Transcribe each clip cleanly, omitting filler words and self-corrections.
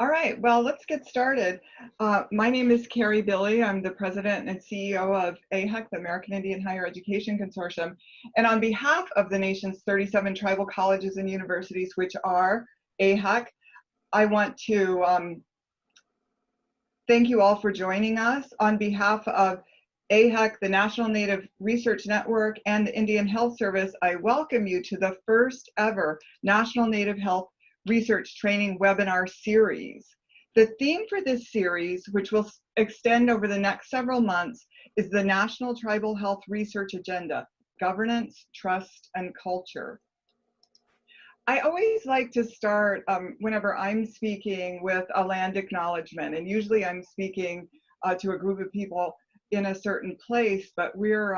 All right, well, let's get started. My name is Carrie Billy. I'm the president and CEO of AIHEC, the American Indian Higher Education Consortium. And on behalf of the nation's 37 tribal colleges and universities, which are AIHEC, I want to thank you all for joining us. On behalf of AIHEC, the National Native Research Network, and the Indian Health Service, I welcome you to the first ever National Native Health Research Training Webinar Series. The theme for this series, which will extend over the next several months, is the National Tribal Health Research Agenda: Governance, Trust, and Culture. I always like to start whenever I'm speaking with a land acknowledgement, and usually I'm speaking to a group of people in a certain place, but we're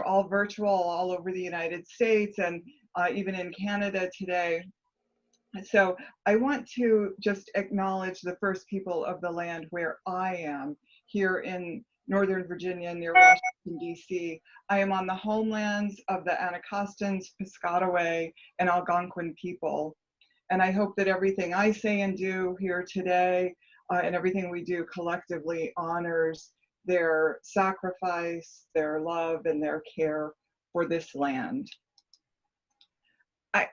all virtual all over the United States and even in Canada today. So I want to just acknowledge the first people of the land where I am, here in Northern Virginia near Washington, D.C. I am on the homelands of the Anacostans, Piscataway, and Algonquin people. And I hope that everything I say and do here today and everything we do collectively honors their sacrifice, their love, and their care for this land.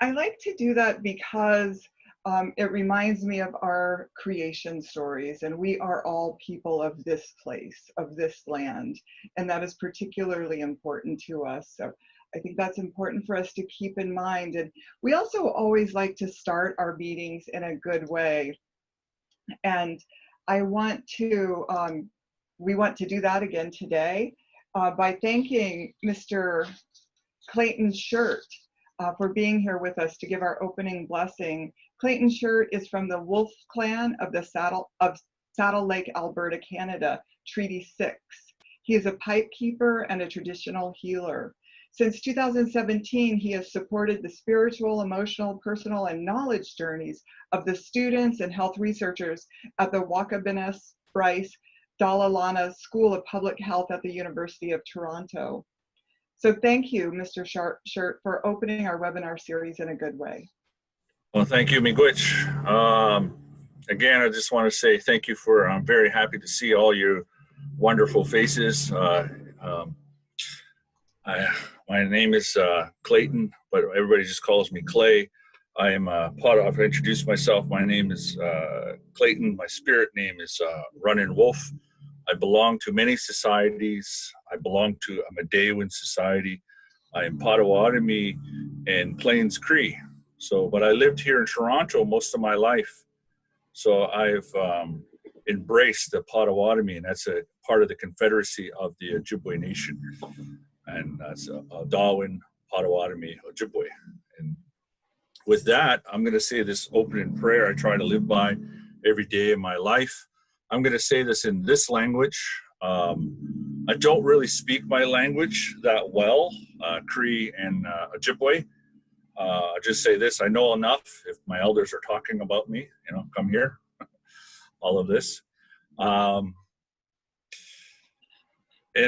I like to do that because it reminds me of our creation stories, and we are all people of this place, of this land, and that is particularly important to us. So I think that's important for us to keep in mind. And we also always like to start our meetings in a good way. And I want to, we want to do that again today by thanking Mr. Clayton Shirt for being here with us to give our opening blessing. Clayton Shirt is from the Wolf Clan of the Saddle Lake, Alberta, Canada, Treaty 6. He is a pipe keeper and a traditional healer. Since 2017, he has supported the spiritual, emotional, personal, and knowledge journeys of the students and health researchers at the Weahkee Bryce Dalalana School of Public Health at the University of Toronto. So thank you, Mr. Shirt, for opening our webinar series in a good way. Well, thank you, Miigwech. Again, I just want to say thank you for, I'm very happy to see all your wonderful faces. My name is Clayton, but everybody just calls me Clay. I am part of, I've introduced myself. My name is Clayton. My spirit name is Running Wolf. I belong to many societies. I belong to a Midewewin society. I am Potawatomi and Plains Cree. So, but I lived here in Toronto most of my life. So I've embraced the Potawatomi, and that's a part of the Confederacy of the Ojibwe Nation. And that's Darwin, Potawatomi, Ojibwe. And with that, I'm going to say this opening prayer I try to live by every day of my life. I'm going to say this in this language. I don't really speak my language that well, Cree and Ojibwe. I'll just say this, I know enough. If my elders are talking about me, come here, all of this. And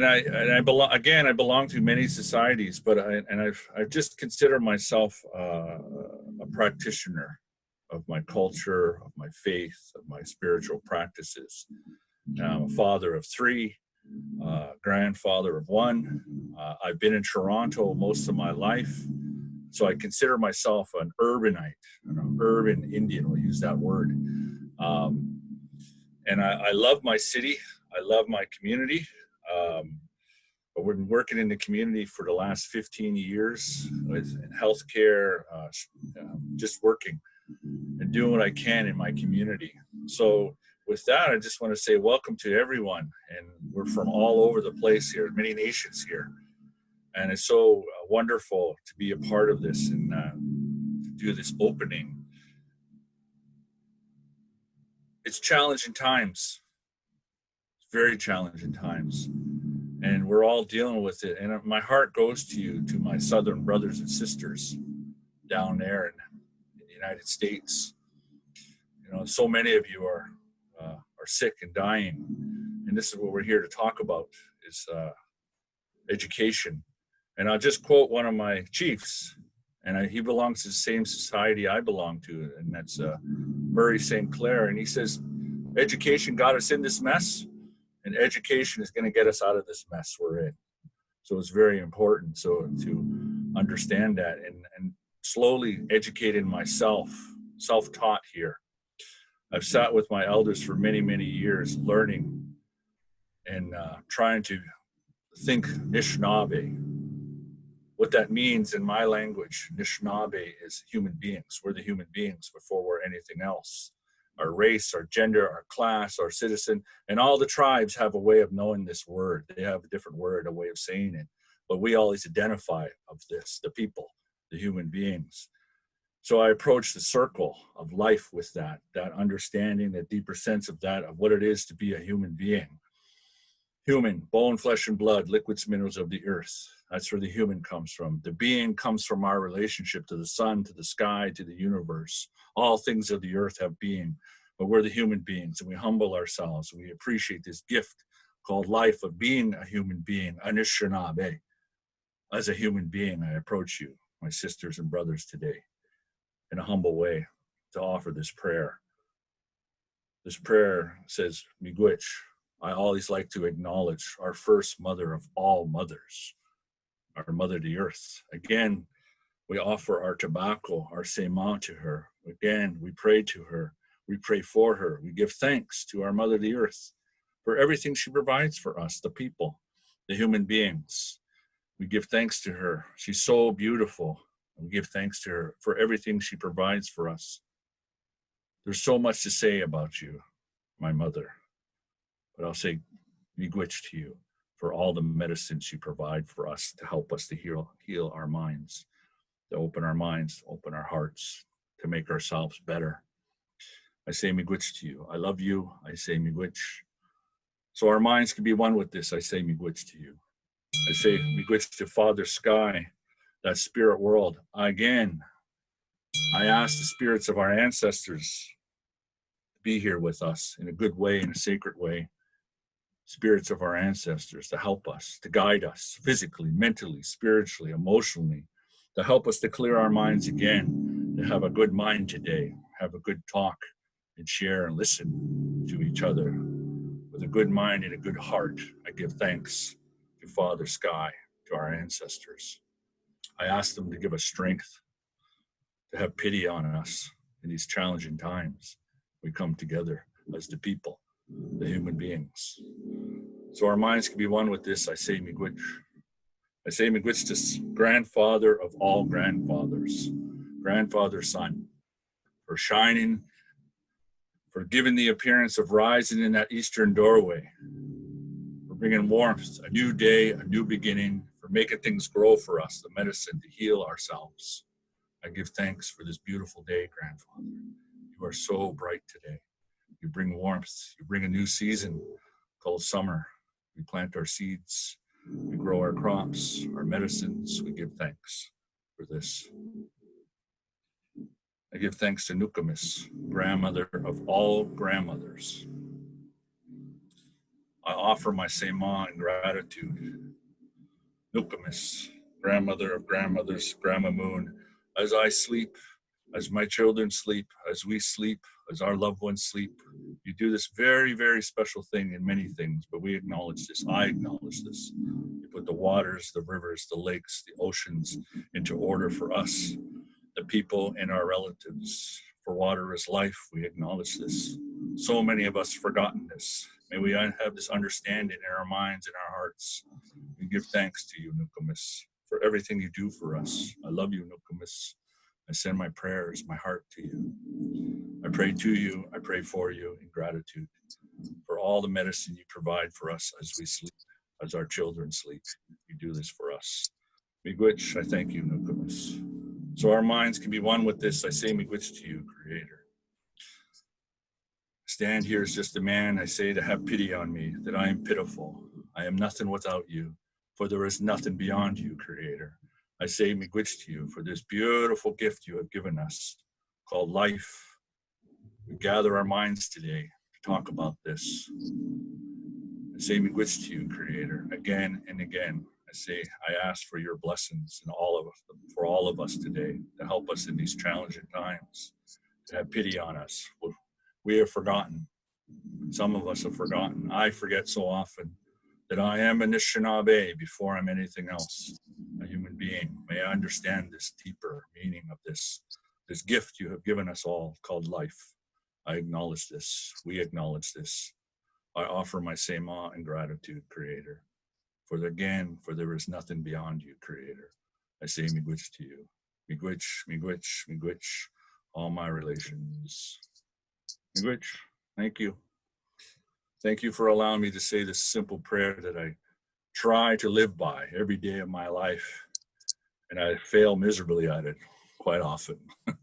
I belong, again, I belong to many societies, but I've just considered myself a practitioner of my culture, of my faith, of my spiritual practices. I'm a father of 3, grandfather of 1. I've been in Toronto most of my life, so I consider myself an urbanite, an urban Indian, we'll use that word. And I love my city, I love my community. But we've been working in the community for the last 15 years in healthcare, just working and doing what I can in my community. So with that, I just want to say welcome to everyone. And we're from all over the place here, many nations here. And it's so wonderful to be a part of this and to do this opening. It's challenging times, very challenging times. And we're all dealing with it. And my heart goes to you, to my Southern brothers and sisters down there in the United States. So many of you are sick and dying. And this is what we're here to talk about, is education. And I'll just quote one of my chiefs, And he belongs to the same society I belong to, and that's Murray St. Clair. And he says, education got us in this mess, and education is going to get us out of this mess we're in. So it's very important to understand that and slowly educating myself, self-taught here. I've sat with my elders for many, many years, learning and trying to think Anishinaabe. What that means in my language, Anishinaabe, is human beings. We're the human beings before we're anything else. Our race, our gender, our class, our citizen, and all the tribes have a way of knowing this word. They have a different word, a way of saying it. But we always identify of this, the people, the human beings. So I approach the circle of life with that understanding, that deeper sense of that, of what it is to be a human being. Human, bone, flesh, and blood, liquids, minerals of the earth. That's where the human comes from. The being comes from our relationship to the sun, to the sky, to the universe. All things of the earth have being, but we're the human beings, and we humble ourselves. And we appreciate this gift called life of being a human being, Anishinaabe. As a human being, I approach you, my sisters and brothers, today in a humble way to offer this prayer. This prayer says, Miigwech. I always like to acknowledge our first mother of all mothers, our mother, the earth. Again, we offer our tobacco, our sema to her. Again, we pray to her. We pray for her. We give thanks to our mother, the earth, for everything she provides for us, the people, the human beings. We give thanks to her. She's so beautiful. We give thanks to her for everything she provides for us. There's so much to say about you, my mother. But I'll say miigwech to you for all the medicines you provide for us to help us to heal our minds, to open our minds, open our hearts, to make ourselves better. I say miigwech to you. I love you. I say miigwech. So our minds can be one with this. I say miigwech to you. I say miigwech to Father Sky, that spirit world. Again, I ask the spirits of our ancestors to be here with us in a good way, in a sacred way. Spirits of our ancestors to help us, to guide us physically, mentally, spiritually, emotionally, to help us to clear our minds again, to have a good mind today, have a good talk and share and listen to each other. With a good mind and a good heart, I give thanks to Father Sky, to our ancestors. I ask them to give us strength, to have pity on us in these challenging times. We come together as the people, the human beings. So our minds can be one with this. I say miigwech. I say miigwech to grandfather of all grandfathers, grandfather son, for shining, for giving the appearance of rising in that eastern doorway, for bringing warmth, a new day, a new beginning, for making things grow for us, the medicine to heal ourselves. I give thanks for this beautiful day, grandfather. You are so bright today. You bring warmth. You bring a new season called summer. We plant our seeds. We grow our crops, our medicines. We give thanks for this. I give thanks to Nukamis, grandmother of all grandmothers. I offer my sema in gratitude. Nukamis, grandmother of grandmothers, Grandma Moon, as I sleep, as my children sleep, as we sleep, as our loved ones sleep. You do this very, very special thing in many things, but we acknowledge this. I acknowledge this. You put the waters, the rivers, the lakes, the oceans into order for us, the people and our relatives. For water is life. We acknowledge this. So many of us have forgotten this. May we have this understanding in our minds and our hearts. We give thanks to you, Nukamis, for everything you do for us. I love you, Nukamis. I send my prayers, my heart to you. I pray to you, I pray for you in gratitude for all the medicine you provide for us as we sleep, as our children sleep. You do this for us. Miigwech, I thank you, Nukamis. So our minds can be one with this. I say miigwech to you, Creator. Stand here as just a man, I say, to have pity on me, that I am pitiful. I am nothing without you, for there is nothing beyond you, Creator. I say miigwech to you for this beautiful gift you have given us called life. We gather our minds today to talk about this. I say miigwech to you, Creator, again and again. I say, I ask for your blessings in all of us, for all of us today, to help us in these challenging times, to have pity on us. We have forgotten. Some of us have forgotten. I forget so often that I am an Anishinaabe before I'm anything else, a human being. May I understand this deeper meaning of this gift you have given us all called life. I acknowledge this. We acknowledge this. I offer my same awe and gratitude, Creator. For there is nothing beyond you, Creator. I say miigwech to you. Miigwech, miigwech, miigwech, all my relations. Miigwech, thank you. Thank you for allowing me to say this simple prayer that I try to live by every day of my life, and I fail miserably at it quite often.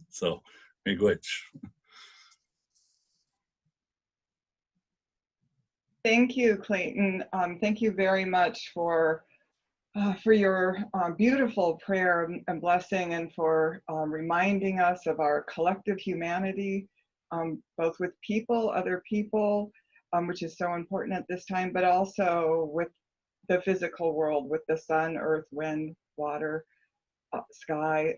So, miigwech. Thank you, Clayton. Thank you very much for your beautiful prayer and blessing, and for reminding us of our collective humanity, both with people, other people, which is so important at this time, but also with the physical world, with the sun, earth, wind, water, sky,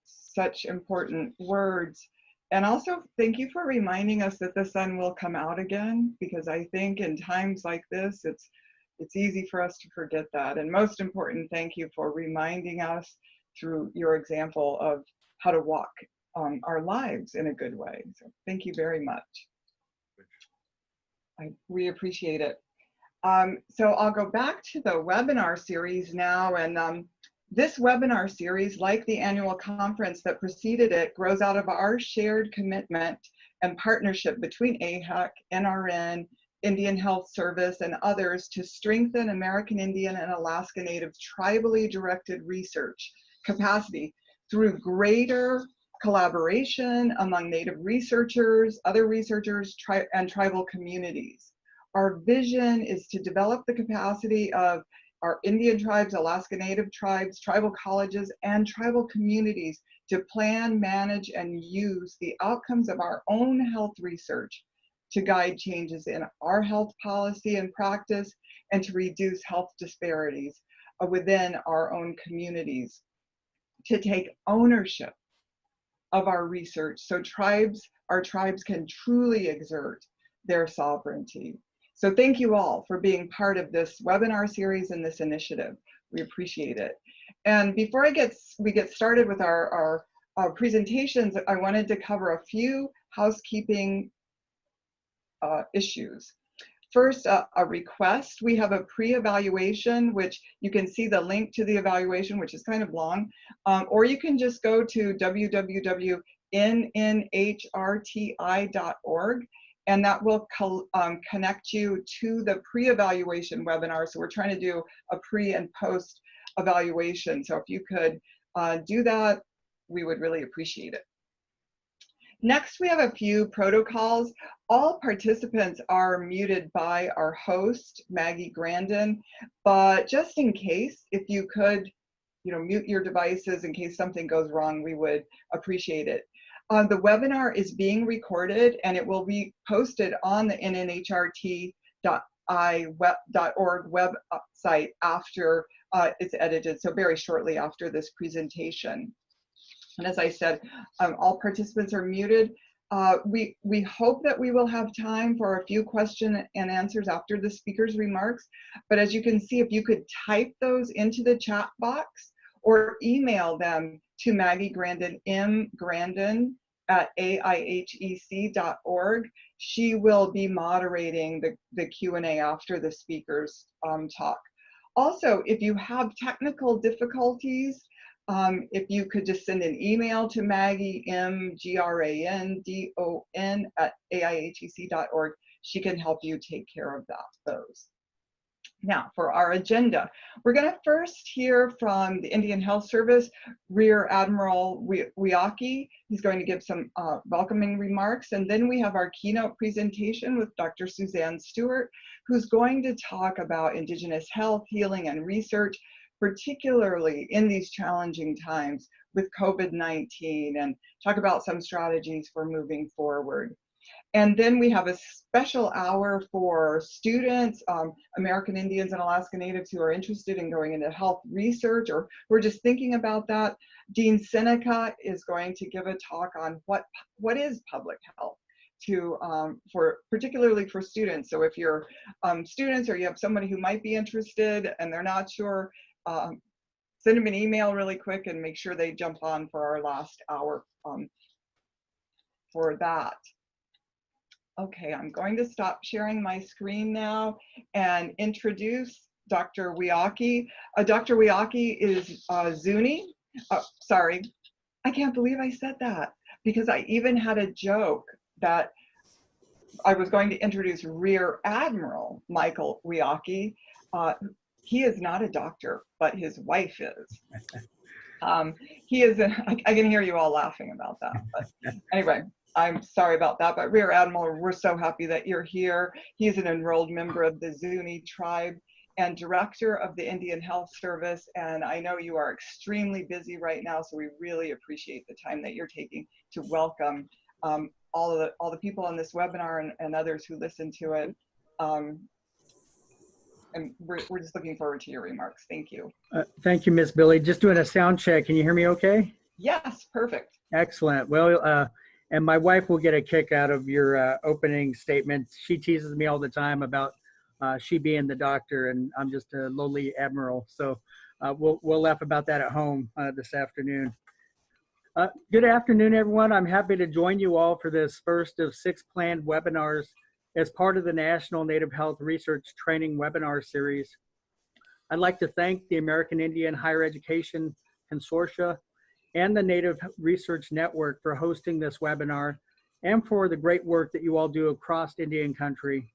such important words. And also, thank you for reminding us that the sun will come out again, because I think in times like this, it's easy for us to forget that. And most important, thank you for reminding us through your example of how to walk our lives in a good way. So thank you very much. We appreciate it. So I'll go back to the webinar series now, and this webinar series, like the annual conference that preceded it, grows out of our shared commitment and partnership between AIHEC, NRN, Indian Health Service, and others to strengthen American Indian and Alaska Native tribally directed research capacity through greater collaboration among Native researchers, other researchers, and tribal communities. Our vision is to develop the capacity of our Indian tribes, Alaska Native tribes, tribal colleges, and tribal communities to plan, manage, and use the outcomes of our own health research to guide changes in our health policy and practice, and to reduce health disparities within our own communities, to take ownership of our research so our tribes can truly exert their sovereignty. So thank you all for being part of this webinar series and this initiative. We appreciate it. And before we get started with our presentations, I wanted to cover a few housekeeping issues. First, a request. We have a pre-evaluation, which you can see the link to the evaluation, which is kind of long, or you can just go to www.nnhrti.org, and that will connect you to the pre-evaluation webinar. So we're trying to do a pre and post evaluation. So if you could do that, we would really appreciate it. Next, we have a few protocols. All participants are muted by our host, Maggie Grandin, but just in case, if you could, mute your devices in case something goes wrong, we would appreciate it. The webinar is being recorded, and it will be posted on the NNHRTI.org website after it's edited, so very shortly after this presentation. And as I said, all participants are muted. We hope that we will have time for a few question and answers after the speaker's remarks. But as you can see, if you could type those into the chat box or email them to Maggie Grandin, mgrandin@aihec.org, she will be moderating the Q&A after the speaker's talk. Also, if you have technical difficulties, if you could just send an email to Maggie, mgrandon@aihec.org, she can help you take care of those. Now, for our agenda, we're going to first hear from the Indian Health Service, Rear Admiral Weahkee. He's going to give some welcoming remarks, and then we have our keynote presentation with Dr. Suzanne Stewart, who's going to talk about Indigenous health, healing, and research, particularly in these challenging times with COVID-19, and talk about some strategies for moving forward. And then we have a special hour for students, American Indians and Alaska Natives who are interested in going into health research or we're just thinking about that. Dean Seneca is going to give a talk on what is public health particularly for students. So if you're students or you have somebody who might be interested and they're not sure, send them an email really quick and make sure they jump on for our last hour for that. Okay, I'm going to stop sharing my screen now and introduce Dr. Weahkee. Dr. Weahkee is Zuni. Sorry, I can't believe I said that because I even had a joke that I was going to introduce Rear Admiral Michael Weahkee. He is not a doctor, but his wife is. He is, I can hear you all laughing about that, but anyway. I'm sorry about that, but Rear Admiral, we're so happy that you're here. He's an enrolled member of the Zuni tribe and director of the Indian Health Service. And I know you are extremely busy right now, so we really appreciate the time that you're taking to welcome all the people on this webinar and others who listen to it. And we're just looking forward to your remarks. Thank you. Thank you, Miss Billy. Just doing a sound check. Can you hear me okay? Yes, perfect. Excellent. Well, and my wife will get a kick out of your opening statement. She teases me all the time about she being the doctor and I'm just a lowly admiral. So we'll laugh about that at home this afternoon. Good afternoon, everyone. I'm happy to join you all for this first of 6 planned webinars as part of the National Native Health Research Training Webinar Series. I'd like to thank the American Indian Higher Education Consortia and the Native Research Network for hosting this webinar and for the great work that you all do across Indian country.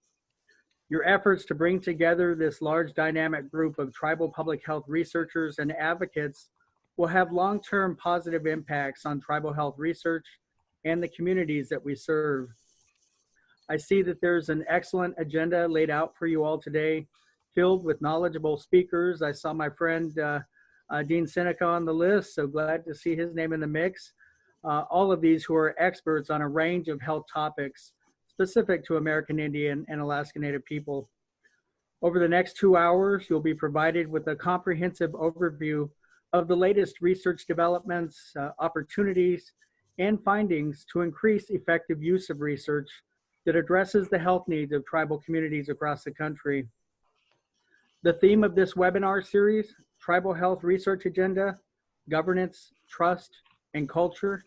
Your efforts to bring together this large dynamic group of tribal public health researchers and advocates will have long-term positive impacts on tribal health research and the communities that we serve. I see that there's an excellent agenda laid out for you all today, filled with knowledgeable speakers. I saw my friend Dean Seneca on the list, so glad to see his name in the mix. All of these who are experts on a range of health topics specific to American Indian and Alaska Native people. Over the next 2 hours, you'll be provided with a comprehensive overview of the latest research developments, opportunities, and findings to increase effective use of research that addresses the health needs of tribal communities across the country. The theme of this webinar series, Tribal Health Research Agenda, Governance, Trust, and Culture,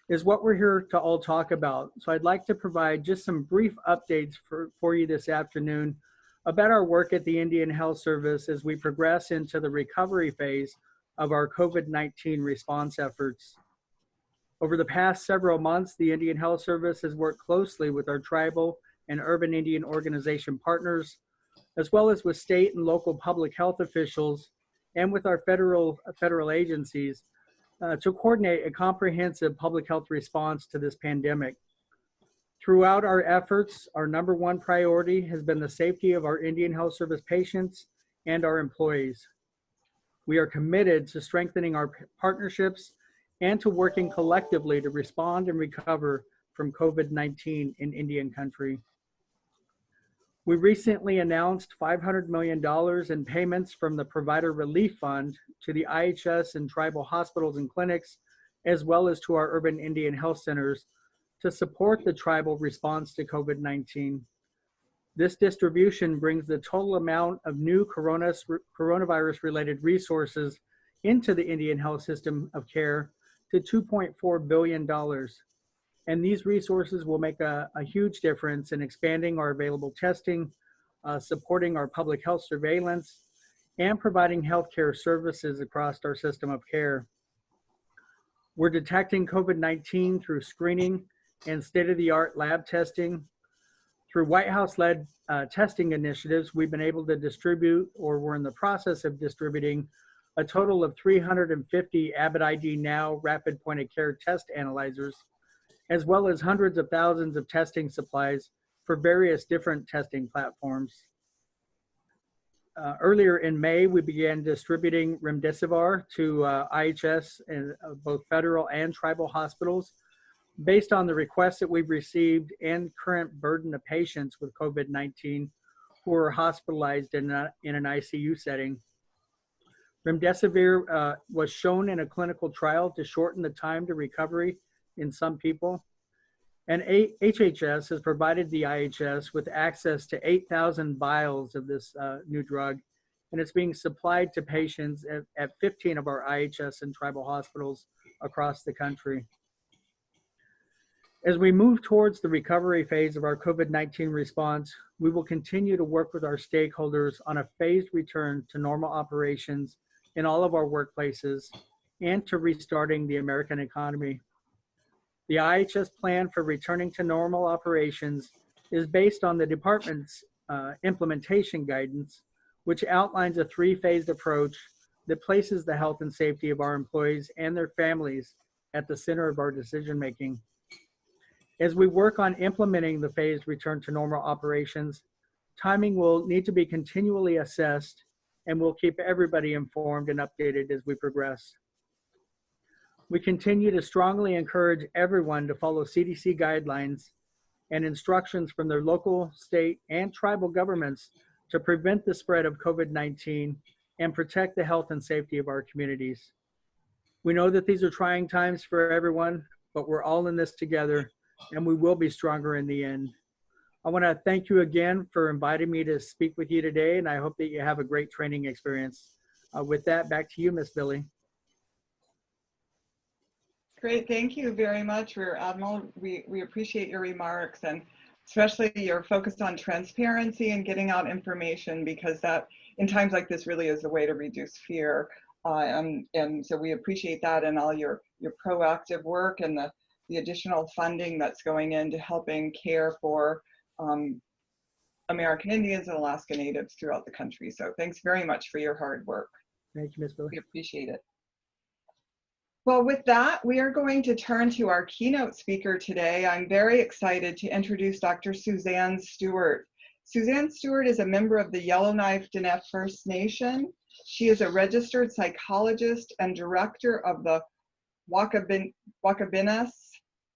is what we're here to all talk about. So I'd like to provide just some brief updates for you this afternoon about our work at the Indian Health Service as we progress into the recovery phase of our COVID-19 response efforts. Over the past several months, the Indian Health Service has worked closely with our tribal and urban Indian organization partners, as well as with state and local public health officials and with our federal agencies to coordinate a comprehensive public health response to this pandemic. Throughout our efforts, our #1 priority has been the safety of our Indian Health Service patients and our employees. We are committed to strengthening our partnerships and to working collectively to respond and recover from COVID-19 in Indian country. We recently announced $500 million in payments from the Provider Relief Fund to the IHS and tribal hospitals and clinics, as well as to our urban Indian health centers to support the tribal response to COVID-19. This distribution brings the total amount of new coronavirus-related resources into the Indian health system of care to $2.4 billion. And these resources will make a huge difference in expanding our available testing, supporting our public health surveillance, and providing healthcare services across our system of care. We're detecting COVID-19 through screening and state-of-the-art lab testing. Through White House-led testing initiatives, we've been able to distribute, or we're in the process of distributing, a total of 350 Abbott ID Now rapid point-of-care test analyzers, as well as hundreds of thousands of testing supplies for various different testing platforms. Earlier in May, we began distributing remdesivir to IHS and both federal and tribal hospitals. Based on the requests that we've received and current burden of patients with COVID-19 who are hospitalized in an ICU setting, remdesivir was shown in a clinical trial to shorten the time to recovery in some people. And HHS has provided the IHS with access to 8,000 vials of this new drug, and it's being supplied to patients at 15 of our IHS and tribal hospitals across the country. As we move towards the recovery phase of our COVID-19 response, we will continue to work with our stakeholders on a phased return to normal operations in all of our workplaces and to restarting the American economy. The IHS plan for returning to normal operations is based on the department's implementation guidance, which outlines a three-phased approach that places the health and safety of our employees and their families at the center of our decision-making. As we work on implementing the phased return to normal operations, timing will need to be continually assessed, and we'll keep everybody informed and updated as we progress. We continue to strongly encourage everyone to follow CDC guidelines and instructions from their local, state, and tribal governments to prevent the spread of COVID-19 and protect the health and safety of our communities. We know that these are trying times for everyone, but we're all in this together, and we will be stronger in the end. I want to thank you again for inviting me to speak with you today, and I hope that you have a great training experience. With that, back to you, Miss Billy. Great, thank you very much, Rear Admiral. We appreciate your remarks, and especially your focus on transparency and getting out information, because that in times like this really is a way to reduce fear. And so we appreciate that, and all your proactive work and the additional funding that's going into helping care for American Indians and Alaska Natives throughout the country. So thanks very much for your hard work. Thank you, Ms. Billy. We appreciate it. Well, with that, we are going to turn to our keynote speaker today. I'm very excited to introduce Dr. Suzanne Stewart. Suzanne Stewart is a member of the Yellowknife Diné First Nation. She is a registered psychologist and director of the Weahkee,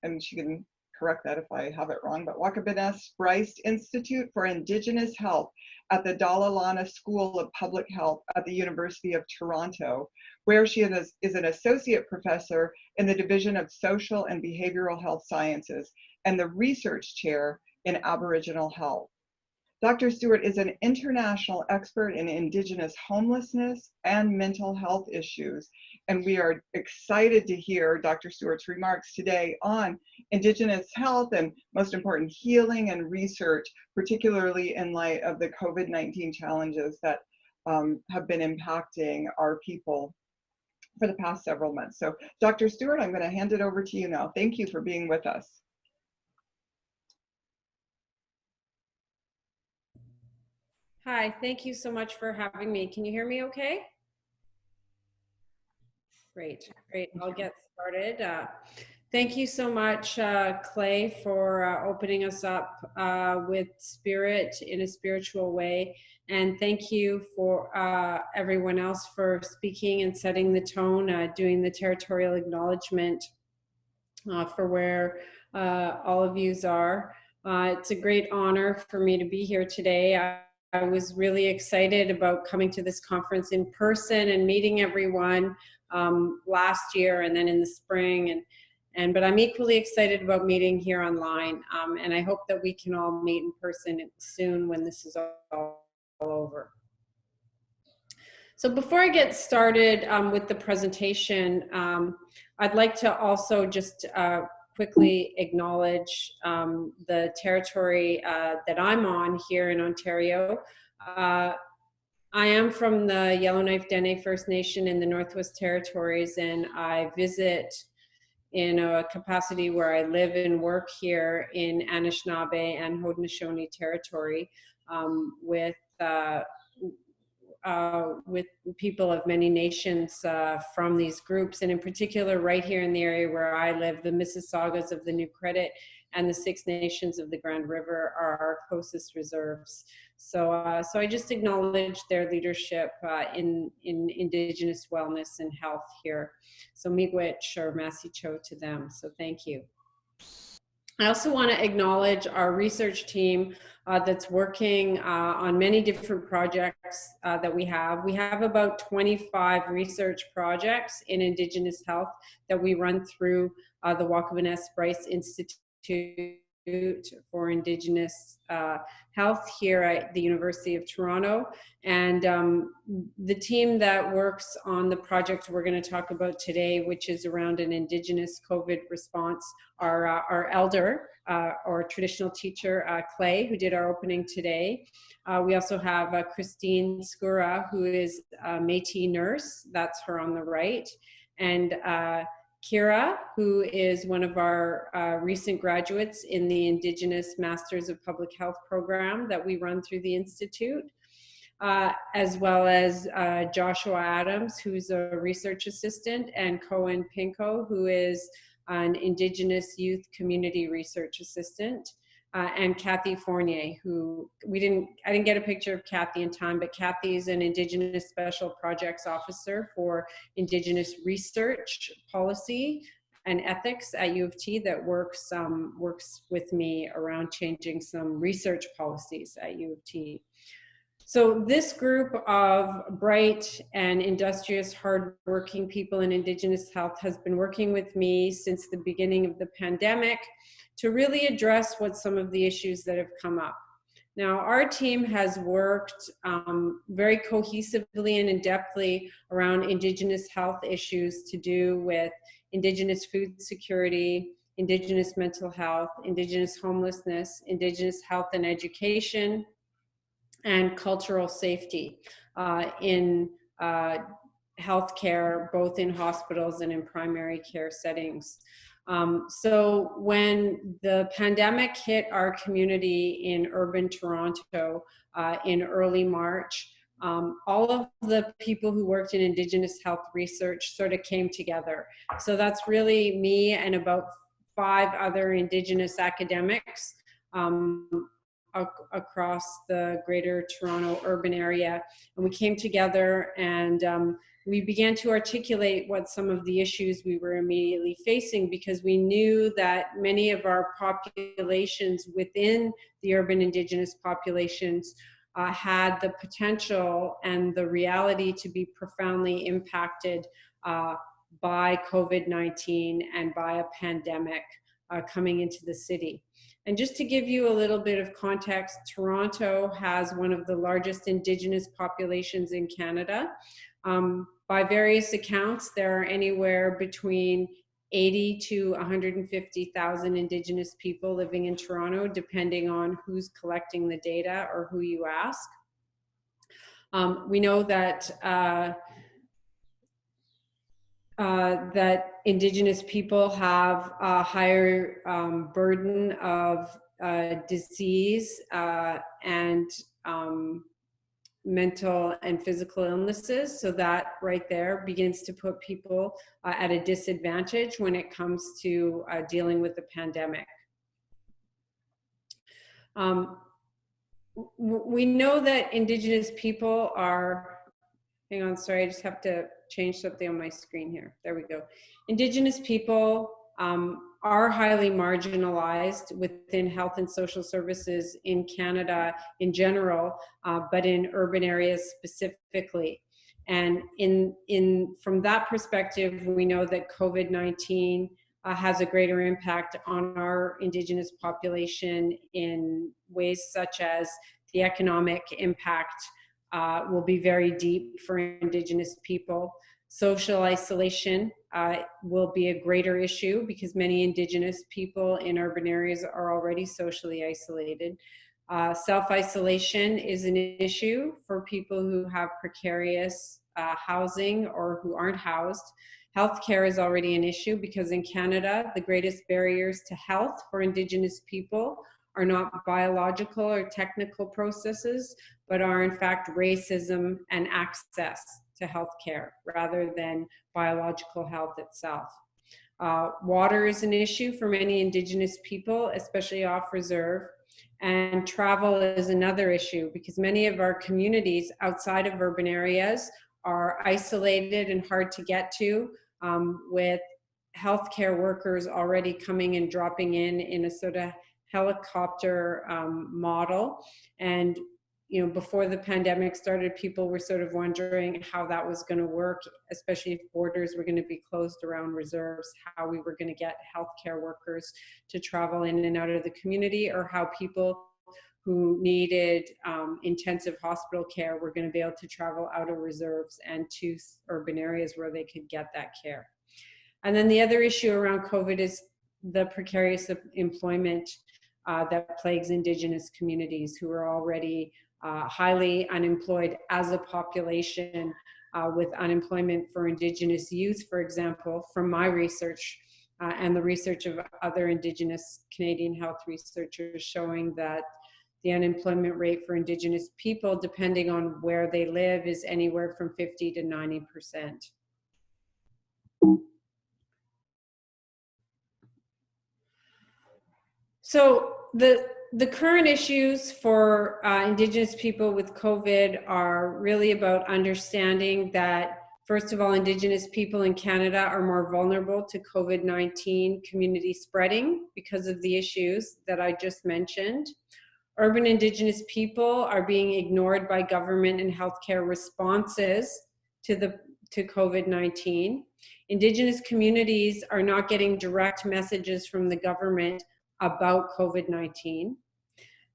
and she can correct that if I have it wrong, but Weahkee Bryce Institute for Indigenous Health at the Dalalana School of Public Health at the University of Toronto, where she is an associate professor in the Division of Social and Behavioral Health Sciences and the research chair in Aboriginal Health. Dr. Stewart is an international expert in Indigenous homelessness and mental health issues, and we are excited to hear Dr. Stewart's remarks today on Indigenous health and, most important, healing and research, particularly in light of the COVID-19 challenges that have been impacting our people for the past several months. So, Dr. Stewart, I'm going to hand it over to you now. Thank you for being with us. Hi, thank you so much for having me. Can you hear me okay? Great, great. I'll get started. Thank you so much, Clay, for opening us up with spirit in a spiritual way. And thank you for everyone else for speaking and setting the tone, doing the territorial acknowledgement for where all of yous are. It's a great honor for me to be here today. I was really excited about coming to this conference in person and meeting everyone last year and then in the spring. But I'm equally excited about meeting here online. And I hope that we can all meet in person soon when this is all over. So before I get started with the presentation, I'd like to also just quickly acknowledge the territory that I'm on here in Ontario. I am from the Yellowknife Diné First Nation in the Northwest Territories, and I visit in a capacity where I live and work here in Anishinaabe and Haudenosaunee territory with people of many nations from these groups, and in particular right here in the area where I live, the Mississaugas of the New Credit and the Six Nations of the Grand River are our closest reserves. So I just acknowledge their leadership in Indigenous wellness and health here. So miigwech or masicho to them, so thank you. I also want to acknowledge our research team that's working on many different projects that we have. We have about 25 research projects in Indigenous health that we run through the Weahkee Bryce Institute for Indigenous Health here at the University of Toronto. And the team that works on the project we're going to talk about today, which is around an Indigenous COVID response, our elder or traditional teacher, Clay, who did our opening today. We also have Christine Skura, who is a Métis nurse. That's her on the right. And Kira, who is one of our recent graduates in the Indigenous Masters of Public Health program that we run through the Institute, as well as Joshua Adams, who's a research assistant, and Cohen Pinko, who is an Indigenous Youth Community Research Assistant, and Kathy Fournier, who I didn't get a picture of Kathy in time, but Kathy is an Indigenous Special Projects Officer for Indigenous Research Policy and Ethics at U of T that works with me around changing some research policies at U of T. So this group of bright and industrious, hardworking people in Indigenous health has been working with me since the beginning of the pandemic to really address what some of the issues that have come up. Now, our team has worked very cohesively and in-depthly around Indigenous health issues to do with Indigenous food security, Indigenous mental health, Indigenous homelessness, Indigenous health and education, and cultural safety in healthcare, both in hospitals and in primary care settings. So when the pandemic hit our community in urban Toronto in early March, all of the people who worked in Indigenous health research sort of came together. So that's really me and about 5 other Indigenous academics across the greater Toronto urban area. And we came together and we began to articulate what some of the issues we were immediately facing, because we knew that many of our populations within the urban Indigenous populations had the potential and the reality to be profoundly impacted by COVID-19 and by a pandemic coming into the city. And just to give you a little bit of context, Toronto has one of the largest Indigenous populations in Canada. By various accounts, there are anywhere between 80 to 150,000 Indigenous people living in Toronto, depending on who's collecting the data or who you ask. We know that that Indigenous people have a higher burden of disease and mental and physical illnesses. So that right there begins to put people at a disadvantage when it comes to dealing with the pandemic. We know that Indigenous people are, hang on, sorry, I just have to change something on my screen here. There we go. Indigenous people are highly marginalized within health and social services in Canada in general, but in urban areas specifically. And from that perspective, we know that COVID-19 has a greater impact on our Indigenous population in ways such as the economic impact will be very deep for Indigenous people. Social isolation will be a greater issue because many Indigenous people in urban areas are already socially isolated. Self-isolation is an issue for people who have precarious housing or who aren't housed. Healthcare is already an issue because in Canada, the greatest barriers to health for Indigenous people are not biological or technical processes, but are in fact racism and access to healthcare rather than biological health itself. Water is an issue for many Indigenous people, especially off reserve, and travel is another issue because many of our communities outside of urban areas are isolated and hard to get to with healthcare workers already coming and dropping in a sort of helicopter model. And before the pandemic started, people were sort of wondering how that was going to work, especially if borders were going to be closed around reserves, how we were going to get healthcare workers to travel in and out of the community, or how people who needed intensive hospital care were going to be able to travel out of reserves and to urban areas where they could get that care. And then the other issue around COVID is the precarious employment that plagues Indigenous communities, who are already highly unemployed as a population, with unemployment for Indigenous youth, for example, from my research and the research of other Indigenous Canadian health researchers, showing that the unemployment rate for Indigenous people, depending on where they live, is anywhere from 50 to 90%. So the current issues for Indigenous people with COVID are really about understanding that, first of all, Indigenous people in Canada are more vulnerable to COVID-19 community spreading because of the issues that I just mentioned. Urban Indigenous people are being ignored by government and healthcare responses to COVID-19. Indigenous communities are not getting direct messages from the government about COVID-19.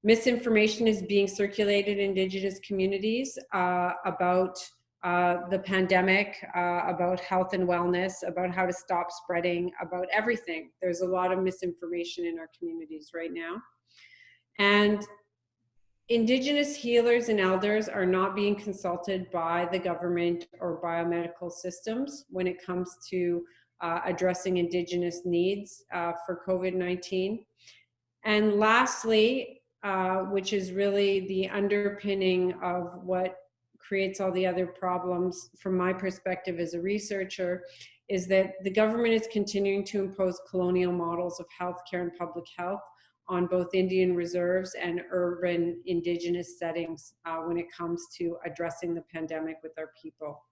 Misinformation is being circulated in Indigenous communities about the pandemic, about health and wellness, about how to stop spreading, about everything. There's a lot of misinformation in our communities right now. And Indigenous healers and elders are not being consulted by the government or biomedical systems when it comes to addressing Indigenous needs for COVID-19. And lastly, which is really the underpinning of what creates all the other problems from my perspective as a researcher, is that the government is continuing to impose colonial models of healthcare and public health on both Indian reserves and urban Indigenous settings when it comes to addressing the pandemic with our people.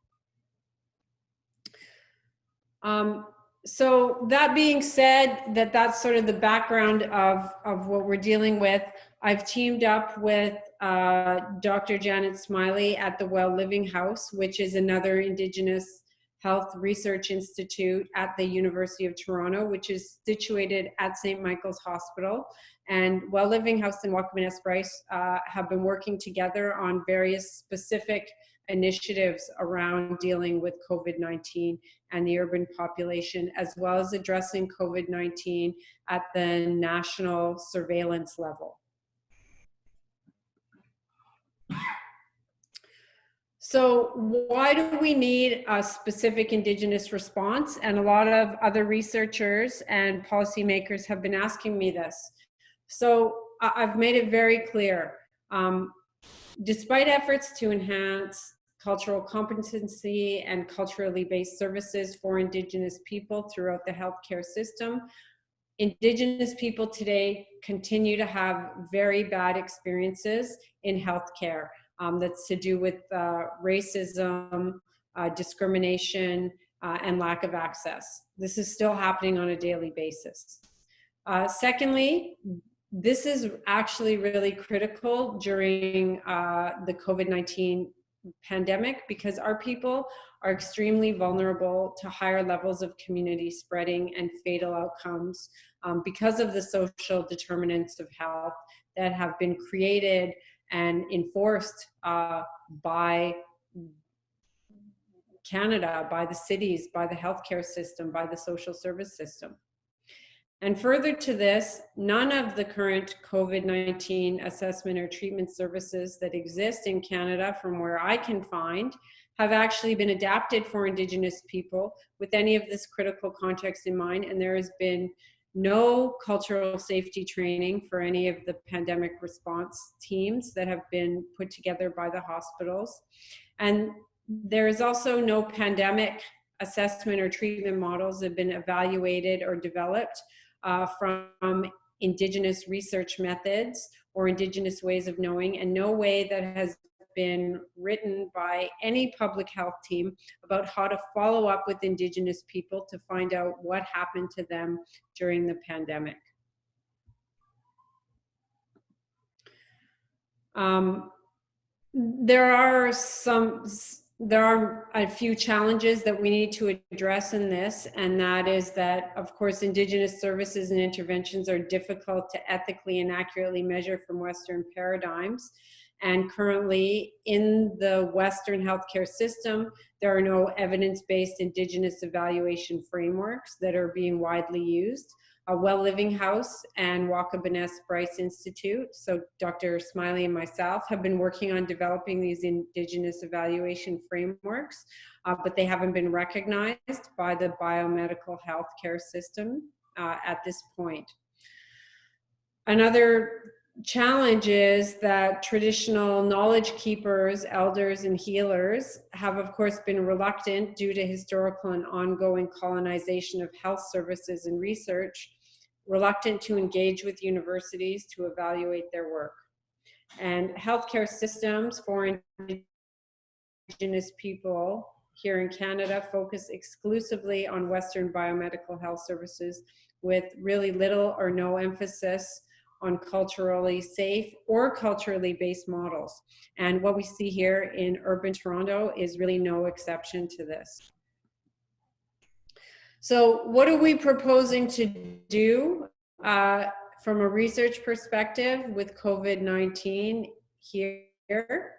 So that being said, that's sort of the background of what we're dealing with. I've teamed up with Dr. Janet Smiley at the Well Living House, which is another Indigenous Health Research Institute at the University of Toronto, which is situated at St. Michael's Hospital. And Well Living House and Weahkee Bryce have been working together on various specific initiatives around dealing with COVID-19 and the urban population, as well as addressing COVID-19 at the national surveillance level. So why do we need a specific Indigenous response? And a lot of other researchers and policymakers have been asking me this. So I've made it very clear. Despite efforts to enhance cultural competency and culturally based services for Indigenous people throughout the healthcare system, Indigenous people today continue to have very bad experiences in healthcare. That's to do with racism, discrimination, and lack of access. This is still happening on a daily basis. Secondly, this is actually really critical during the COVID-19 pandemic, because our people are extremely vulnerable to higher levels of community spreading and fatal outcomes because of the social determinants of health that have been created and enforced by Canada, by the cities, by the healthcare system, by the social service system. And further to this, none of the current COVID-19 assessment or treatment services that exist in Canada, from where I can find, have actually been adapted for Indigenous people with any of this critical context in mind. And there has been no cultural safety training for any of the pandemic response teams that have been put together by the hospitals. And there is also no pandemic assessment or treatment models that have been evaluated or developed from Indigenous research methods or Indigenous ways of knowing, and no way that has been written by any public health team about how to follow up with Indigenous people to find out what happened to them during the pandemic. There are a few challenges that we need to address in this, and that is that, of course, Indigenous services and interventions are difficult to ethically and accurately measure from Western paradigms. And currently, in the Western healthcare system, there are no evidence-based Indigenous evaluation frameworks that are being widely used. Well Living House and Weahkee Bryce Institute, so Dr. Smiley and myself have been working on developing these Indigenous evaluation frameworks, but they haven't been recognized by the biomedical healthcare system at this point. Another challenge is that traditional knowledge keepers, elders, and healers have, of course, been reluctant due to historical and ongoing colonization of health services and research, reluctant to engage with universities to evaluate their work. And healthcare systems for Indigenous people here in Canada focus exclusively on Western biomedical health services with really little or no emphasis on culturally safe or culturally based models. And what we see here in urban Toronto is really no exception to this. So what are we proposing to do from a research perspective with COVID-19 here?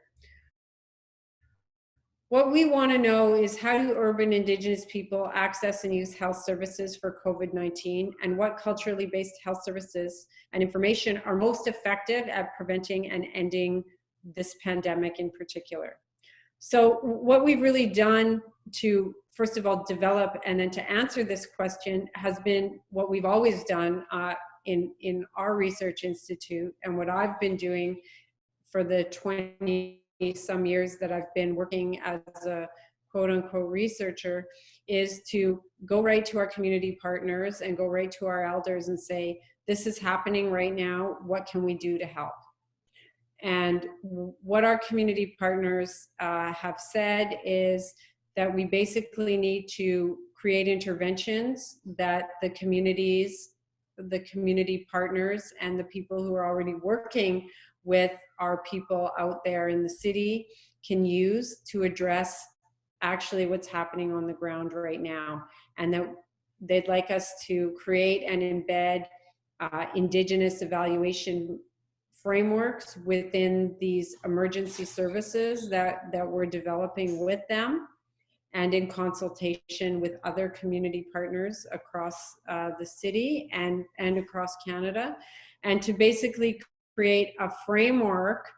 What we want to know is, how do urban Indigenous people access and use health services for COVID-19, and what culturally based health services and information are most effective at preventing and ending this pandemic in particular? So what we've really done to, first of all, develop and then to answer this question has been what we've always done in our research institute, and what I've been doing for the 20-some years that I've been working as a quote-unquote researcher, is to go right to our community partners and go right to our elders and say, this is happening right now, what can we do to help? And what our community partners have said is that we basically need to create interventions that the communities, the community partners, and the people who are already working with our people out there in the city can use to address actually what's happening on the ground right now. And that they'd like us to create and embed Indigenous evaluation frameworks within these emergency services that we're developing with them, and in consultation with other community partners across the city and across Canada, and to basically create a framework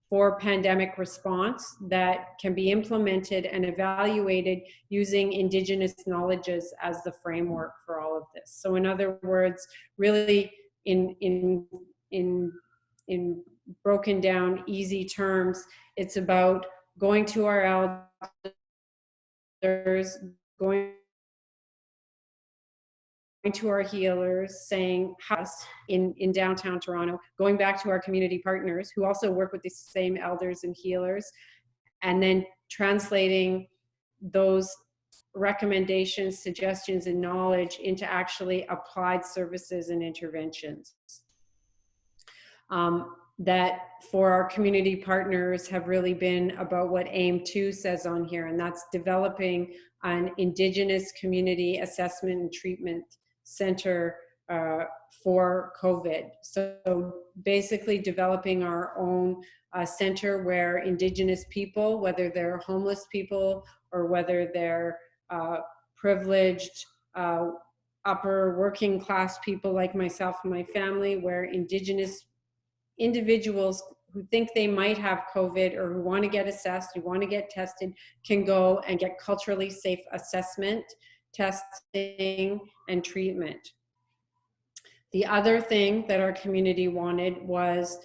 for pandemic response that can be implemented and evaluated using Indigenous knowledges as the framework for all of this. So in other words, really in broken down easy terms, it's about going to our elders, going to our healers, saying us in downtown Toronto, going back to our community partners who also work with the same elders and healers, and then translating those recommendations, suggestions, and knowledge into actually applied services and interventions. That for our community partners have really been about what AIM 2 says on here, and that's developing an Indigenous community assessment and treatment center for COVID. So basically developing our own center where Indigenous people, whether they're homeless people or whether they're privileged upper working class people like myself and my family, where Indigenous individuals who think they might have COVID or who want to get assessed, who want to get tested, can go and get culturally safe assessment, testing, and treatment. The other thing that our community wanted was,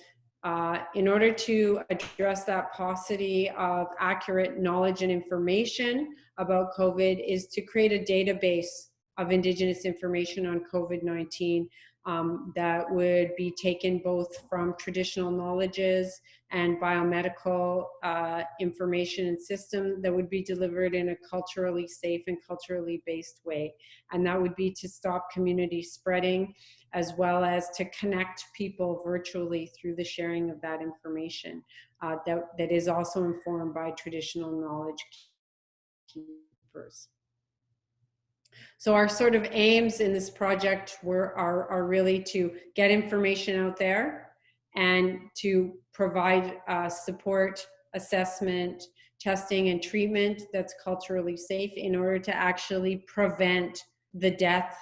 in order to address that paucity of accurate knowledge and information about COVID, is to create a database of Indigenous information on COVID-19 that would be taken both from traditional knowledges and biomedical information and system that would be delivered in a culturally safe and culturally based way. And that would be to stop community spreading, as well as to connect people virtually through the sharing of that information that is also informed by traditional knowledge keepers. So our sort of aims in this project are really to get information out there and to provide support, assessment, testing, and treatment that's culturally safe in order to actually prevent the death,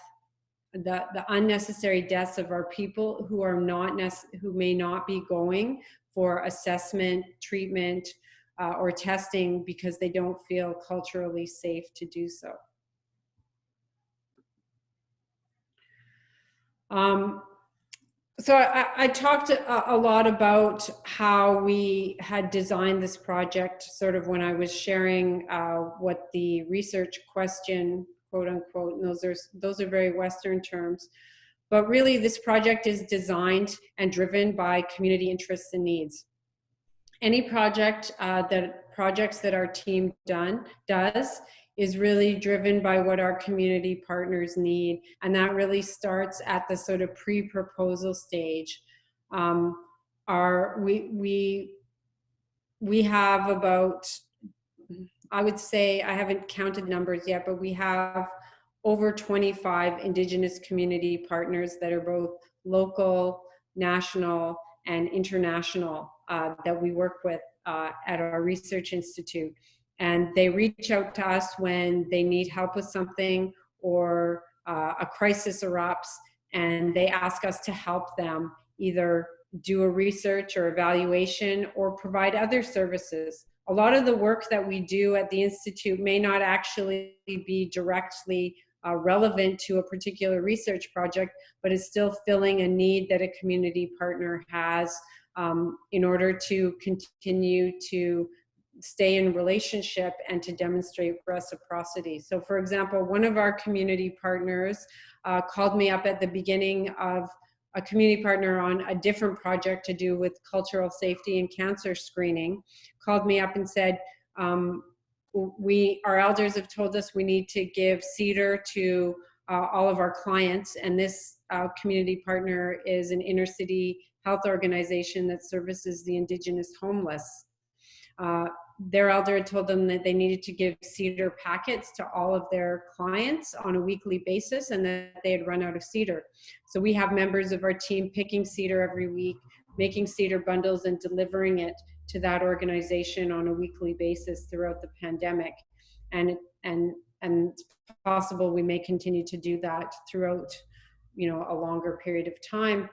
the unnecessary deaths of our people who are who may not be going for assessment, treatment, or testing because they don't feel culturally safe to do so. So I talked a lot about how we had designed this project, sort of when I was sharing what the research question, quote unquote, and those are very Western terms. But really this project is designed and driven by community interests and needs. Any projects that our team does is really driven by what our community partners need. And that really starts at the sort of pre-proposal stage. We have about, I would say, I haven't counted numbers yet, but we have over 25 Indigenous community partners that are both local, national, and international that we work with at our research institute. And they reach out to us when they need help with something or a crisis erupts, and they ask us to help them either do a research or evaluation or provide other services. A lot of the work that we do at the Institute may not actually be directly relevant to a particular research project, but is still filling a need that a community partner has in order to continue to stay in relationship and to demonstrate reciprocity. So for example, one of our community partners called me up at the beginning of a community partner on a different project to do with cultural safety and cancer screening, called me up and said, our elders have told us we need to give cedar to all of our clients, and this community partner is an inner city health organization that services the Indigenous homeless. Their elder had told them that they needed to give cedar packets to all of their clients on a weekly basis and that they had run out of cedar. So we have members of our team picking cedar every week, making cedar bundles and delivering it to that organization on a weekly basis throughout the pandemic. And it's possible we may continue to do that throughout, a longer period of time.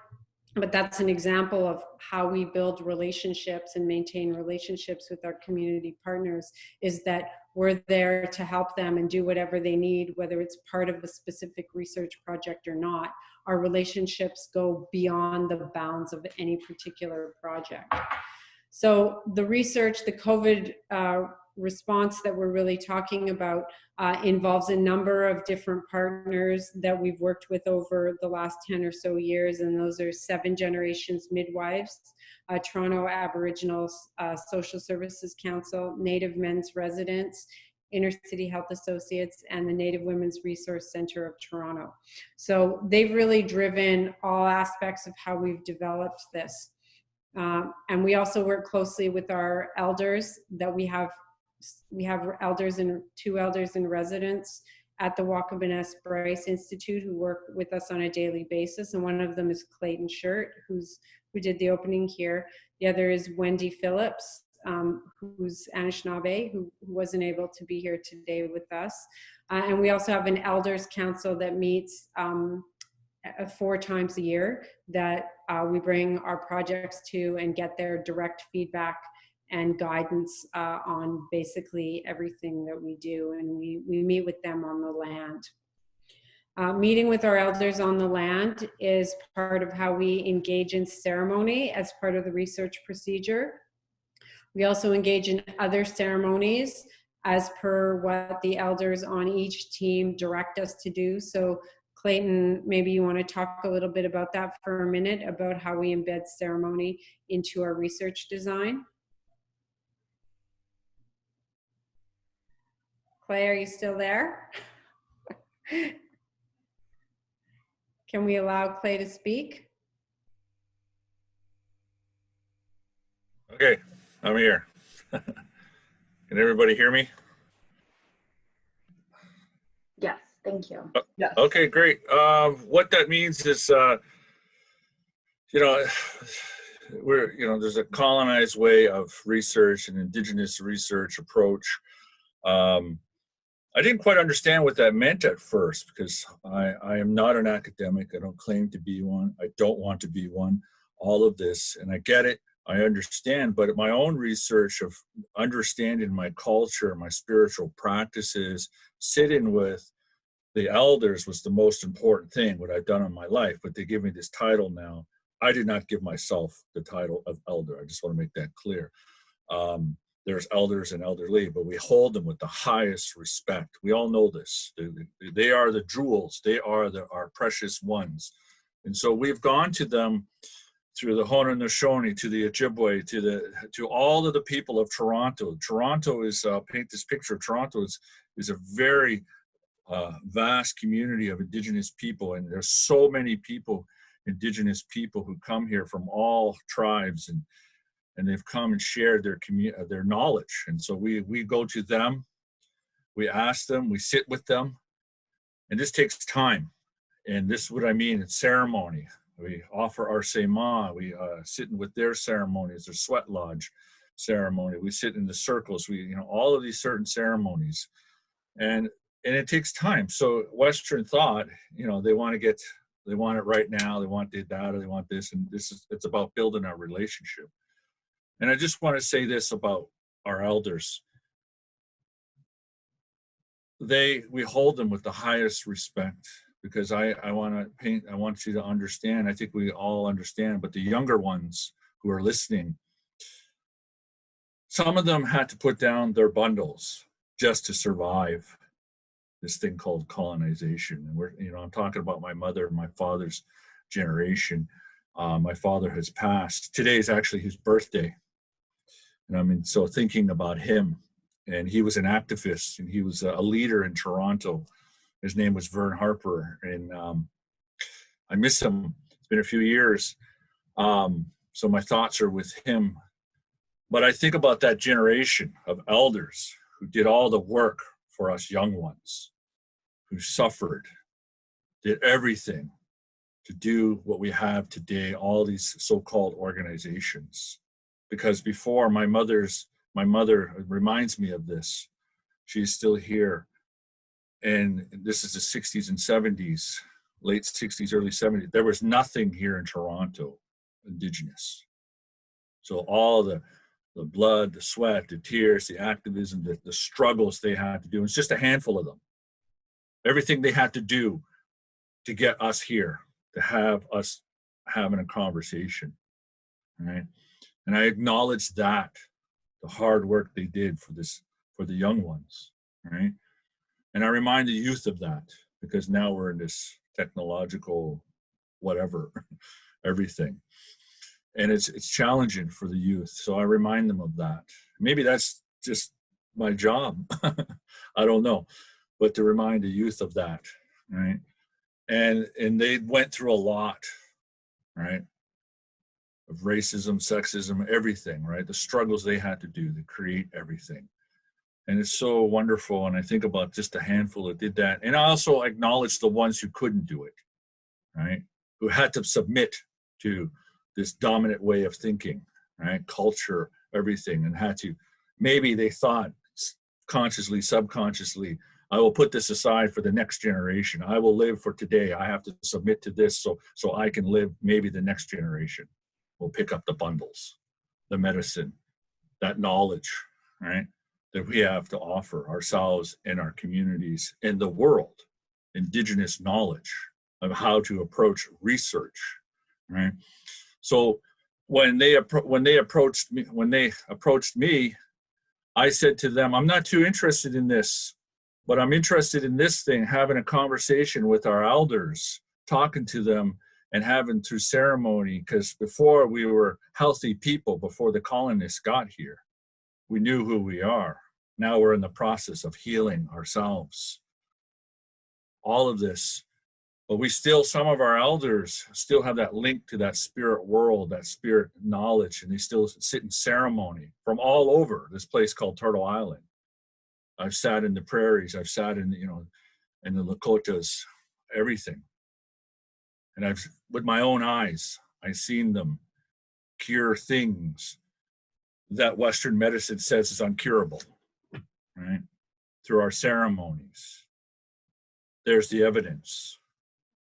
But that's an example of how we build relationships and maintain relationships with our community partners, is that we're there to help them and do whatever they need, whether it's part of a specific research project or not. Our relationships go beyond the bounds of any particular project. So the research, the COVID response that we're really talking about involves a number of different partners that we've worked with over the last 10 or so years, and those are 7 Generations Midwives, Toronto Aboriginal Social Services Council, Native Men's Residents, Inner City Health Associates, and the Native Women's Resource Centre of Toronto. So they've really driven all aspects of how we've developed this. And we also work closely with our elders that we have elders and 2 elders in residence at the Weahkee Bryce Institute who work with us on a daily basis. And one of them is Clayton who did the opening here. The other is Wendy Phillips, who's Anishinaabe, who wasn't able to be here today with us. And we also have an elders council that meets 4 times a year that we bring our projects to and get their direct feedback and guidance on basically everything that we do. And we meet with them on the land. Meeting with our elders on the land is part of how we engage in ceremony as part of the research procedure. We also engage in other ceremonies as per what the elders on each team direct us to do. So Clayton, maybe you want to talk a little bit about that for a minute, about how we embed ceremony into our research design. Clay, are you still there? Can we allow Clay to speak? Okay, I'm here. Can everybody hear me? Yes, thank you. Yes. Okay, great. What that means is, you know, there's a colonized way of research, an Indigenous research approach. I didn't quite understand what that meant at first, because I am not an academic. I don't claim to be one. I don't want to be one. All of this, and I get it. I understand, but my own research of understanding my culture, my spiritual practices, sitting with the elders was the most important thing, what I've done in my life. But they give me this title now. I did not give myself the title of elder. I just want to make that clear. There's elders and elderly, but we hold them with the highest respect. We all know this. They are the jewels. They are our precious ones. And so we've gone to them through the Haudenosaunee, to the Ojibwe, to all of the people of Toronto. Toronto is, paint this picture, Toronto is a very vast community of Indigenous people, and there's so many people, Indigenous people, who come here from all tribes, and they've come and shared their knowledge. And so we go to them, we ask them, we sit with them, and this takes time. And this is what I mean in ceremony. We offer our sema, we sit with their ceremonies, their sweat lodge ceremony. We sit in the circles, all of these certain ceremonies. And it takes time. So Western thought, they want it right now, they want that, or they want this, and it's about building our relationship. And I just want to say this about our elders. We hold them with the highest respect, because I want you to understand, I think we all understand, but the younger ones who are listening, some of them had to put down their bundles just to survive this thing called colonization. And I'm talking about my mother and my father's generation. My father has passed. Today is actually his birthday. And so thinking about him, and he was an activist, and he was a leader in Toronto. His name was Vern Harper, and I miss him. It's been a few years. So my thoughts are with him. But I think about that generation of elders who did all the work for us young ones, who suffered, did everything to do what we have today, all these so-called organizations. Because before, my mother reminds me of this. She's still here. And this is the 60s and 70s, late 60s, early 70s. There was nothing here in Toronto, Indigenous. So all the blood, the sweat, the tears, the activism, the struggles they had to do, it's just a handful of them. Everything they had to do to get us here, to have us having a conversation, right? And I acknowledge that, the hard work they did for the young ones, right? And I remind the youth of that, because now we're in this technological whatever, everything. And it's challenging for the youth. So I remind them of that. Maybe that's just my job. I don't know. But to remind the youth of that, right? And they went through a lot, right? Of racism, sexism, everything, right? The struggles they had to do to create everything. And it's so wonderful. And I think about just a handful that did that. And I also acknowledge the ones who couldn't do it, right? Who had to submit to this dominant way of thinking, right? Culture, everything, and had to, maybe they thought consciously, subconsciously, I will put this aside for the next generation. I will live for today. I have to submit to this so I can live, maybe the next generation will pick up the bundles, the medicine, that knowledge, right? That we have to offer ourselves and our communities and the world, Indigenous knowledge of how to approach research, right? So when they approached me, I said to them, I'm not too interested in this But I'm interested in this thing, having a conversation with our elders, talking to them and having through ceremony, because before we were healthy people, before the colonists got here, we knew who we are. Now we're in the process of healing ourselves. All of this, but we still, some of our elders still have that link to that spirit world, that spirit knowledge, and they still sit in ceremony from all over this place called Turtle Island. I've sat in the prairies, I've sat in, you know, in the Lakotas, everything. And I've, with my own eyes, I've seen them cure things that Western medicine says is uncurable, right? Through our ceremonies. There's the evidence,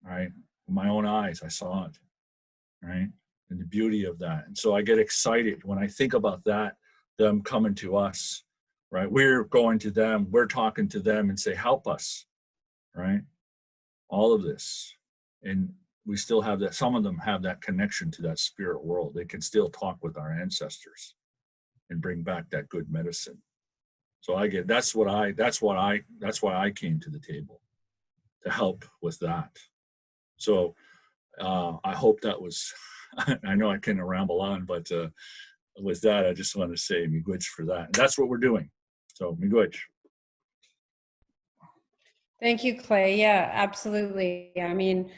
right? With my own eyes, I saw it, right? And the beauty of that. And so I get excited when I think about that, them coming to us, right? We're going to them, we're talking to them and say, help us, right? All of this. And we still have that, some of them have that connection to that spirit world. They can still talk with our ancestors and bring back that good medicine. So I get, that's why I came to the table, to help with that. So I hope that was, I know I can ramble on, but with that, I just want to say miigwech for that. And that's what we're doing. So miigwech. Thank you, Clay. Yeah, absolutely. I mean,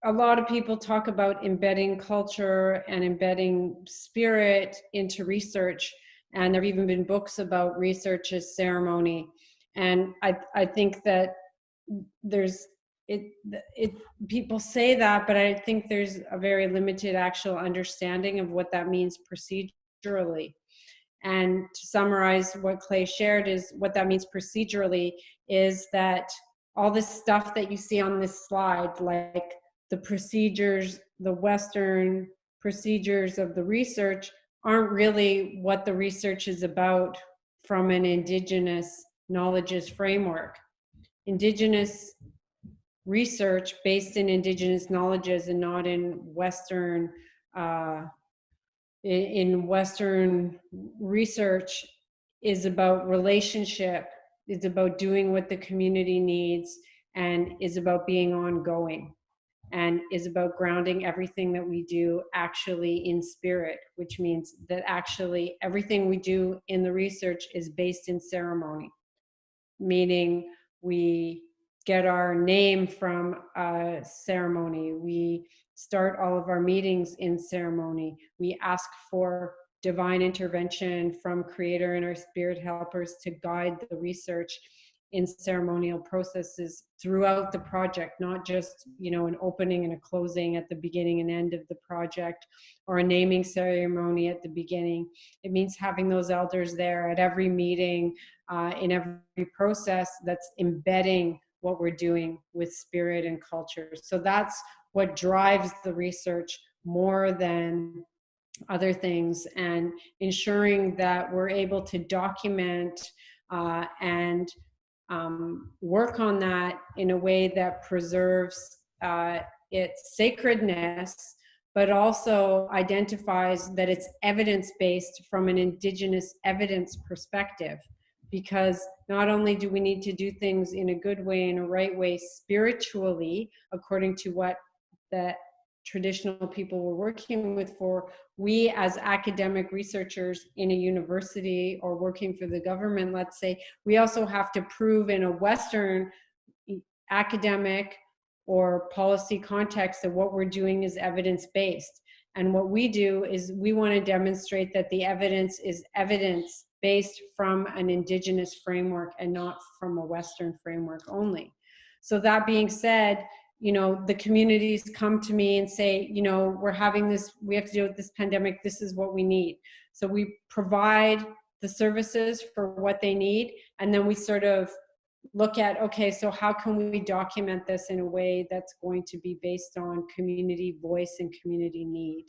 a lot of people talk about embedding culture and embedding spirit into research. And there have even been books about research as ceremony. And I think that there's, people say that, but I think there's a very limited actual understanding of what that means procedurally. And to summarize what Clay shared, is what that means procedurally is that all this stuff that you see on this slide, like the procedures, the Western procedures of the research, aren't really what the research is about from an Indigenous knowledges framework. Indigenous research based in Indigenous knowledges and not in Western Western research is about relationship, is about doing what the community needs, and is about being ongoing, and is about grounding everything that we do actually in spirit, which means that actually everything we do in the research is based in ceremony, meaning we get our name from a ceremony. We start all of our meetings in ceremony. We ask for divine intervention from Creator and our spirit helpers to guide the research in ceremonial processes throughout the project, not just, you know, an opening and a closing at the beginning and end of the project, or a naming ceremony at the beginning. It means having those elders there at every meeting, in every process that's embedding what we're doing with spirit and culture. So that's what drives the research more than other things, and ensuring that we're able to document and work on that in a way that preserves its sacredness, but also identifies that it's evidence-based from an Indigenous evidence perspective. Because not only do we need to do things in a good way, in a right way, spiritually, according to what the traditional people we're working with for, we as academic researchers in a university or working for the government, let's say, we also have to prove in a Western academic or policy context that what we're doing is evidence-based. And what we do is we want to demonstrate that the evidence is evidence-based from an Indigenous framework and not from a Western framework only. So that being said, you know, the communities come to me and say, you know, we're having this, we have to deal with this pandemic, this is what we need. So we provide the services for what they need, and then we sort of look at, okay, so how can we document this in a way that's going to be based on community voice and community need?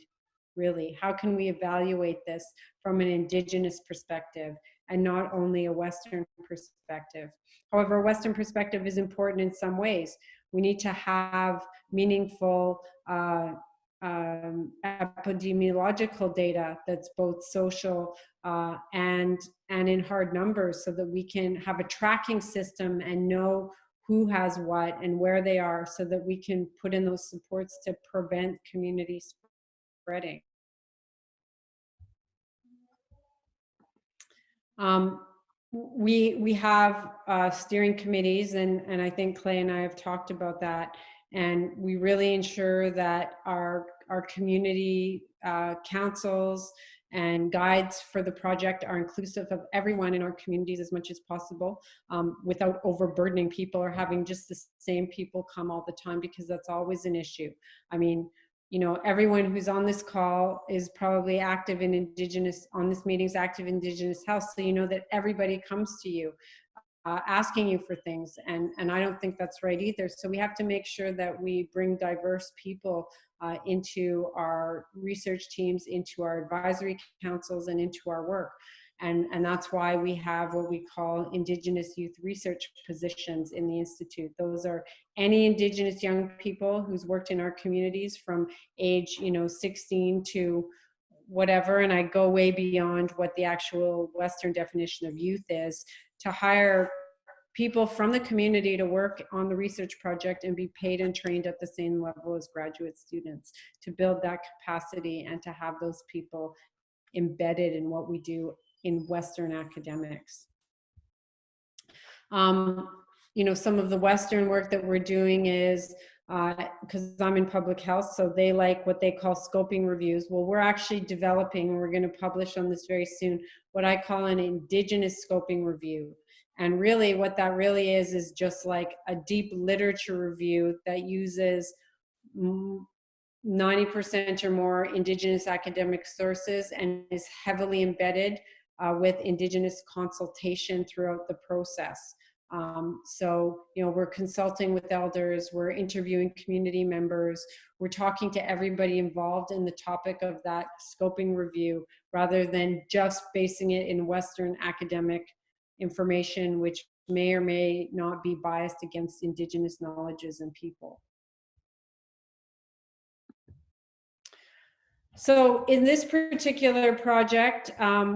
Really, how can we evaluate this from an Indigenous perspective and not only a Western perspective? However, a Western perspective is important in some ways. We need to have meaningful epidemiological data that's both social and in hard numbers, so that we can have a tracking system and know who has what and where they are, so that we can put in those supports to prevent community spreading. We have steering committees, and I think Clay and I have talked about that, and we really ensure that our community councils and guides for the project are inclusive of everyone in our communities as much as possible, without overburdening people or having just the same people come all the time, because that's always an issue. I mean, you know, everyone who's on this call is probably active in Indigenous, on this meeting is active in Indigenous health, so you know that everybody comes to you asking you for things, and I don't think that's right either. So we have to make sure that we bring diverse people into our research teams, into our advisory councils, and into our work. And that's why we have what we call Indigenous youth research positions in the Institute. Those are any Indigenous young people who's worked in our communities from age, 16 to whatever, and I go way beyond what the actual Western definition of youth is, to hire people from the community to work on the research project and be paid and trained at the same level as graduate students, to build that capacity and to have those people embedded in what we do in Western academics. Some of the Western work that we're doing is, because I'm in public health, so they like what they call scoping reviews. Well, we're actually developing, and we're going to publish on this very soon, what I call an Indigenous scoping review. And really what that really is just like a deep literature review that uses 90% or more Indigenous academic sources and is heavily embedded with Indigenous consultation throughout the process. We're consulting with elders, we're interviewing community members, we're talking to everybody involved in the topic of that scoping review, rather than just basing it in Western academic information, which may or may not be biased against Indigenous knowledges and people. So in this particular project,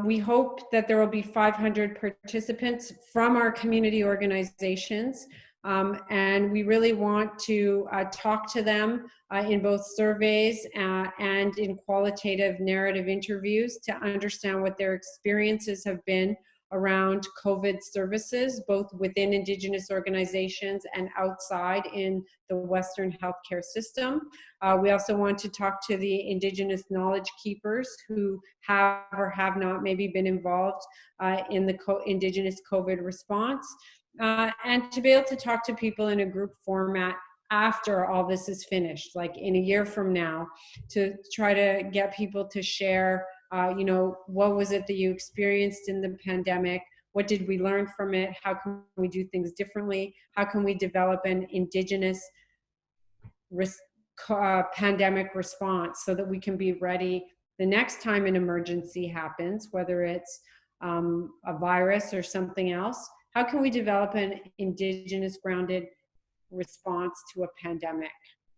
we hope that there will be 500 participants from our community organizations. And we really want to talk to them in both surveys and in qualitative narrative interviews to understand what their experiences have been around COVID services, both within Indigenous organizations and outside in the Western healthcare system. We also want to talk to the Indigenous knowledge keepers who have or have not maybe been involved in the Indigenous COVID response, and to be able to talk to people in a group format after all this is finished, like in a year from now, to try to get people to share what was it that you experienced in the pandemic? What did we learn from it? How can we do things differently? How can we develop an Indigenous pandemic response so that we can be ready the next time an emergency happens, whether it's a virus or something else? How can we develop an Indigenous grounded response to a pandemic?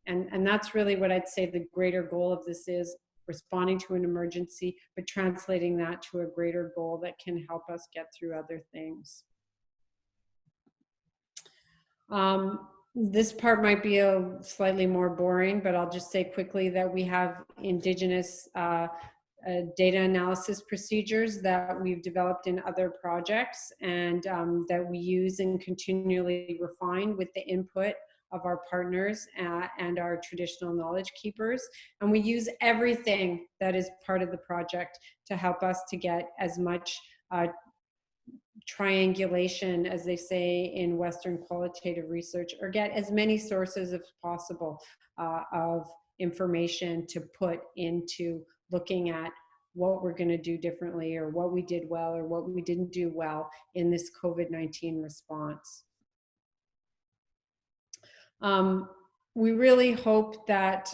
And that's really what I'd say the greater goal of this is, responding to an emergency, but translating that to a greater goal that can help us get through other things. This part might be slightly more boring, but I'll just say quickly that we have Indigenous data analysis procedures that we've developed in other projects, and that we use and continually refine with the input of our partners and our traditional knowledge keepers. And we use everything that is part of the project to help us to get as much triangulation, as they say in Western qualitative research, or get as many sources as possible of information to put into looking at what we're going to do differently, or what we did well, or what we didn't do well in this COVID-19 response. We really hope that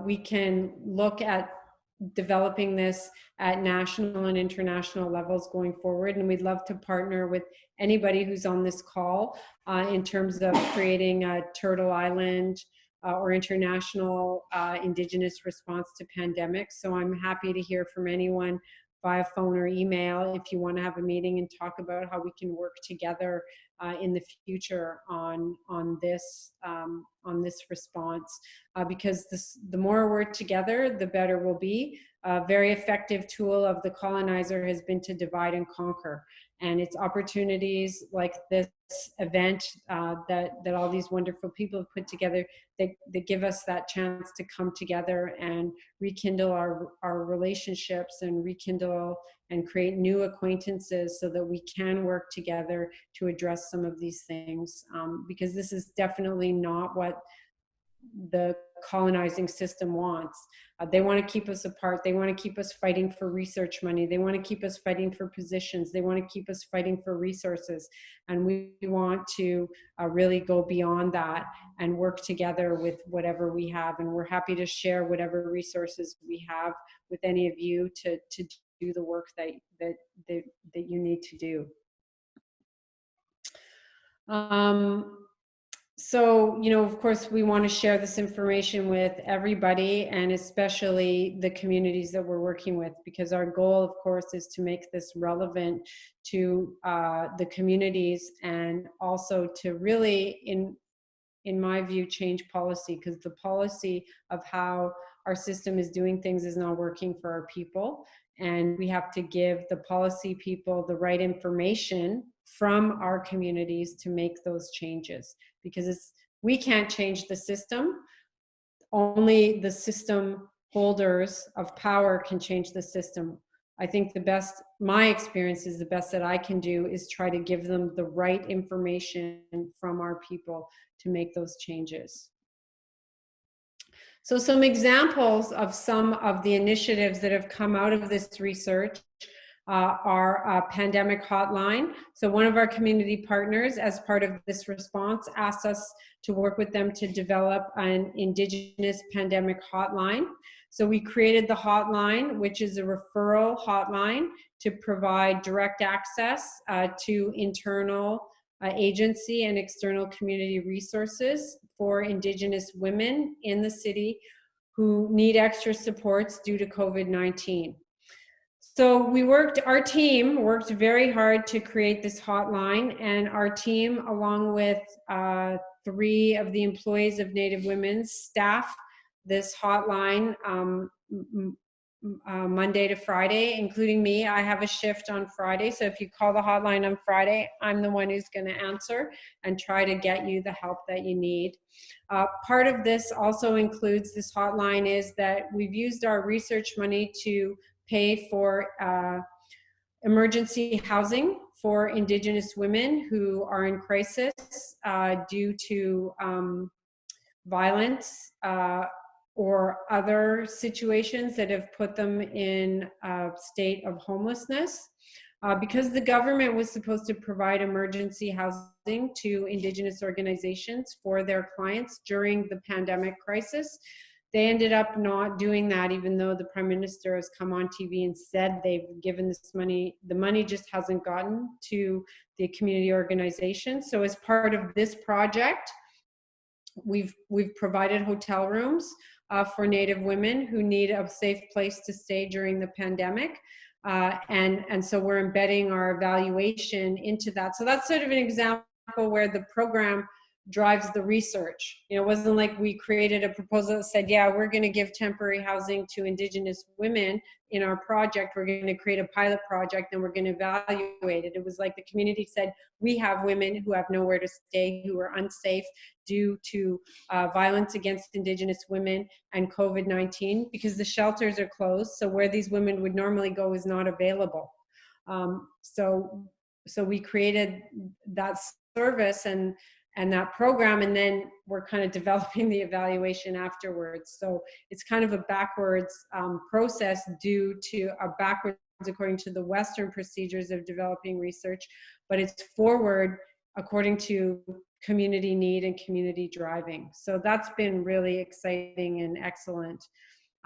we can look at developing this at national and international levels going forward, and we'd love to partner with anybody who's on this call in terms of creating a Turtle Island or international Indigenous response to pandemics. So I'm happy to hear from anyone via phone or email if you want to have a meeting and talk about how we can work together in the future on this response, because the more we're together, the better we'll be. A very effective tool of the colonizer has been to divide and conquer, and it's opportunities like this event that all these wonderful people have put together that give us that chance to come together and rekindle our relationships and rekindle and create new acquaintances so that we can work together to address some of these things, because this is definitely not what the colonizing system wants. They want to keep us apart. They want to keep us fighting for research money. They want to keep us fighting for positions. They want to keep us fighting for resources. And we want to really go beyond that and work together with whatever we have. And we're happy to share whatever resources we have with any of you to do the work that you need to do. So, you know, of course, we want to share this information with everybody, and especially the communities that we're working with, because our goal, of course, is to make this relevant to the communities, and also to really, in my view, change policy, because the policy of how our system is doing things is not working for our people. And we have to give the policy people the right information from our communities to make those changes, because we can't change the system. Only the system holders of power can change the system. I think my experience is the best that I can do is try to give them the right information from our people to make those changes. So some examples of some of the initiatives that have come out of this research are a pandemic hotline. So one of our community partners, as part of this response, asked us to work with them to develop an Indigenous pandemic hotline. So we created the hotline, which is a referral hotline to provide direct access to internal agency and external community resources for Indigenous women in the city who need extra supports due to COVID-19. So our team worked very hard to create this hotline, and our team, along with 3 of the employees of Native Women's, staff this hotline Monday to Friday, including me. I have a shift on Friday, so if you call the hotline on Friday, I'm the one who's going to answer and try to get you the help that you need. Part of this also includes, this hotline, is that we've used our research money to pay for emergency housing for Indigenous women who are in crisis due to violence or other situations that have put them in a state of homelessness. Because the government was supposed to provide emergency housing to Indigenous organizations for their clients during the pandemic crisis, they ended up not doing that, even though the Prime Minister has come on TV and said they've given this money. The money just hasn't gotten to the community organizations. So as part of this project, we've provided hotel rooms for Native women who need a safe place to stay during the pandemic. And so we're embedding our evaluation into that. So that's sort of an example where the program drives the research. You know, it wasn't like we created a proposal that said, yeah, we're going to give temporary housing to Indigenous women in our project. We're going to create a pilot project and we're going to evaluate it. It was like the community said, we have women who have nowhere to stay, who are unsafe due to violence against Indigenous women and COVID-19, because the shelters are closed. So where these women would normally go is not available. So we created that service and that program, and then we're kind of developing the evaluation afterwards. So it's kind of a backwards process backwards according to the Western procedures of developing research, but it's forward according to community need and community driving. So that's been really exciting and excellent.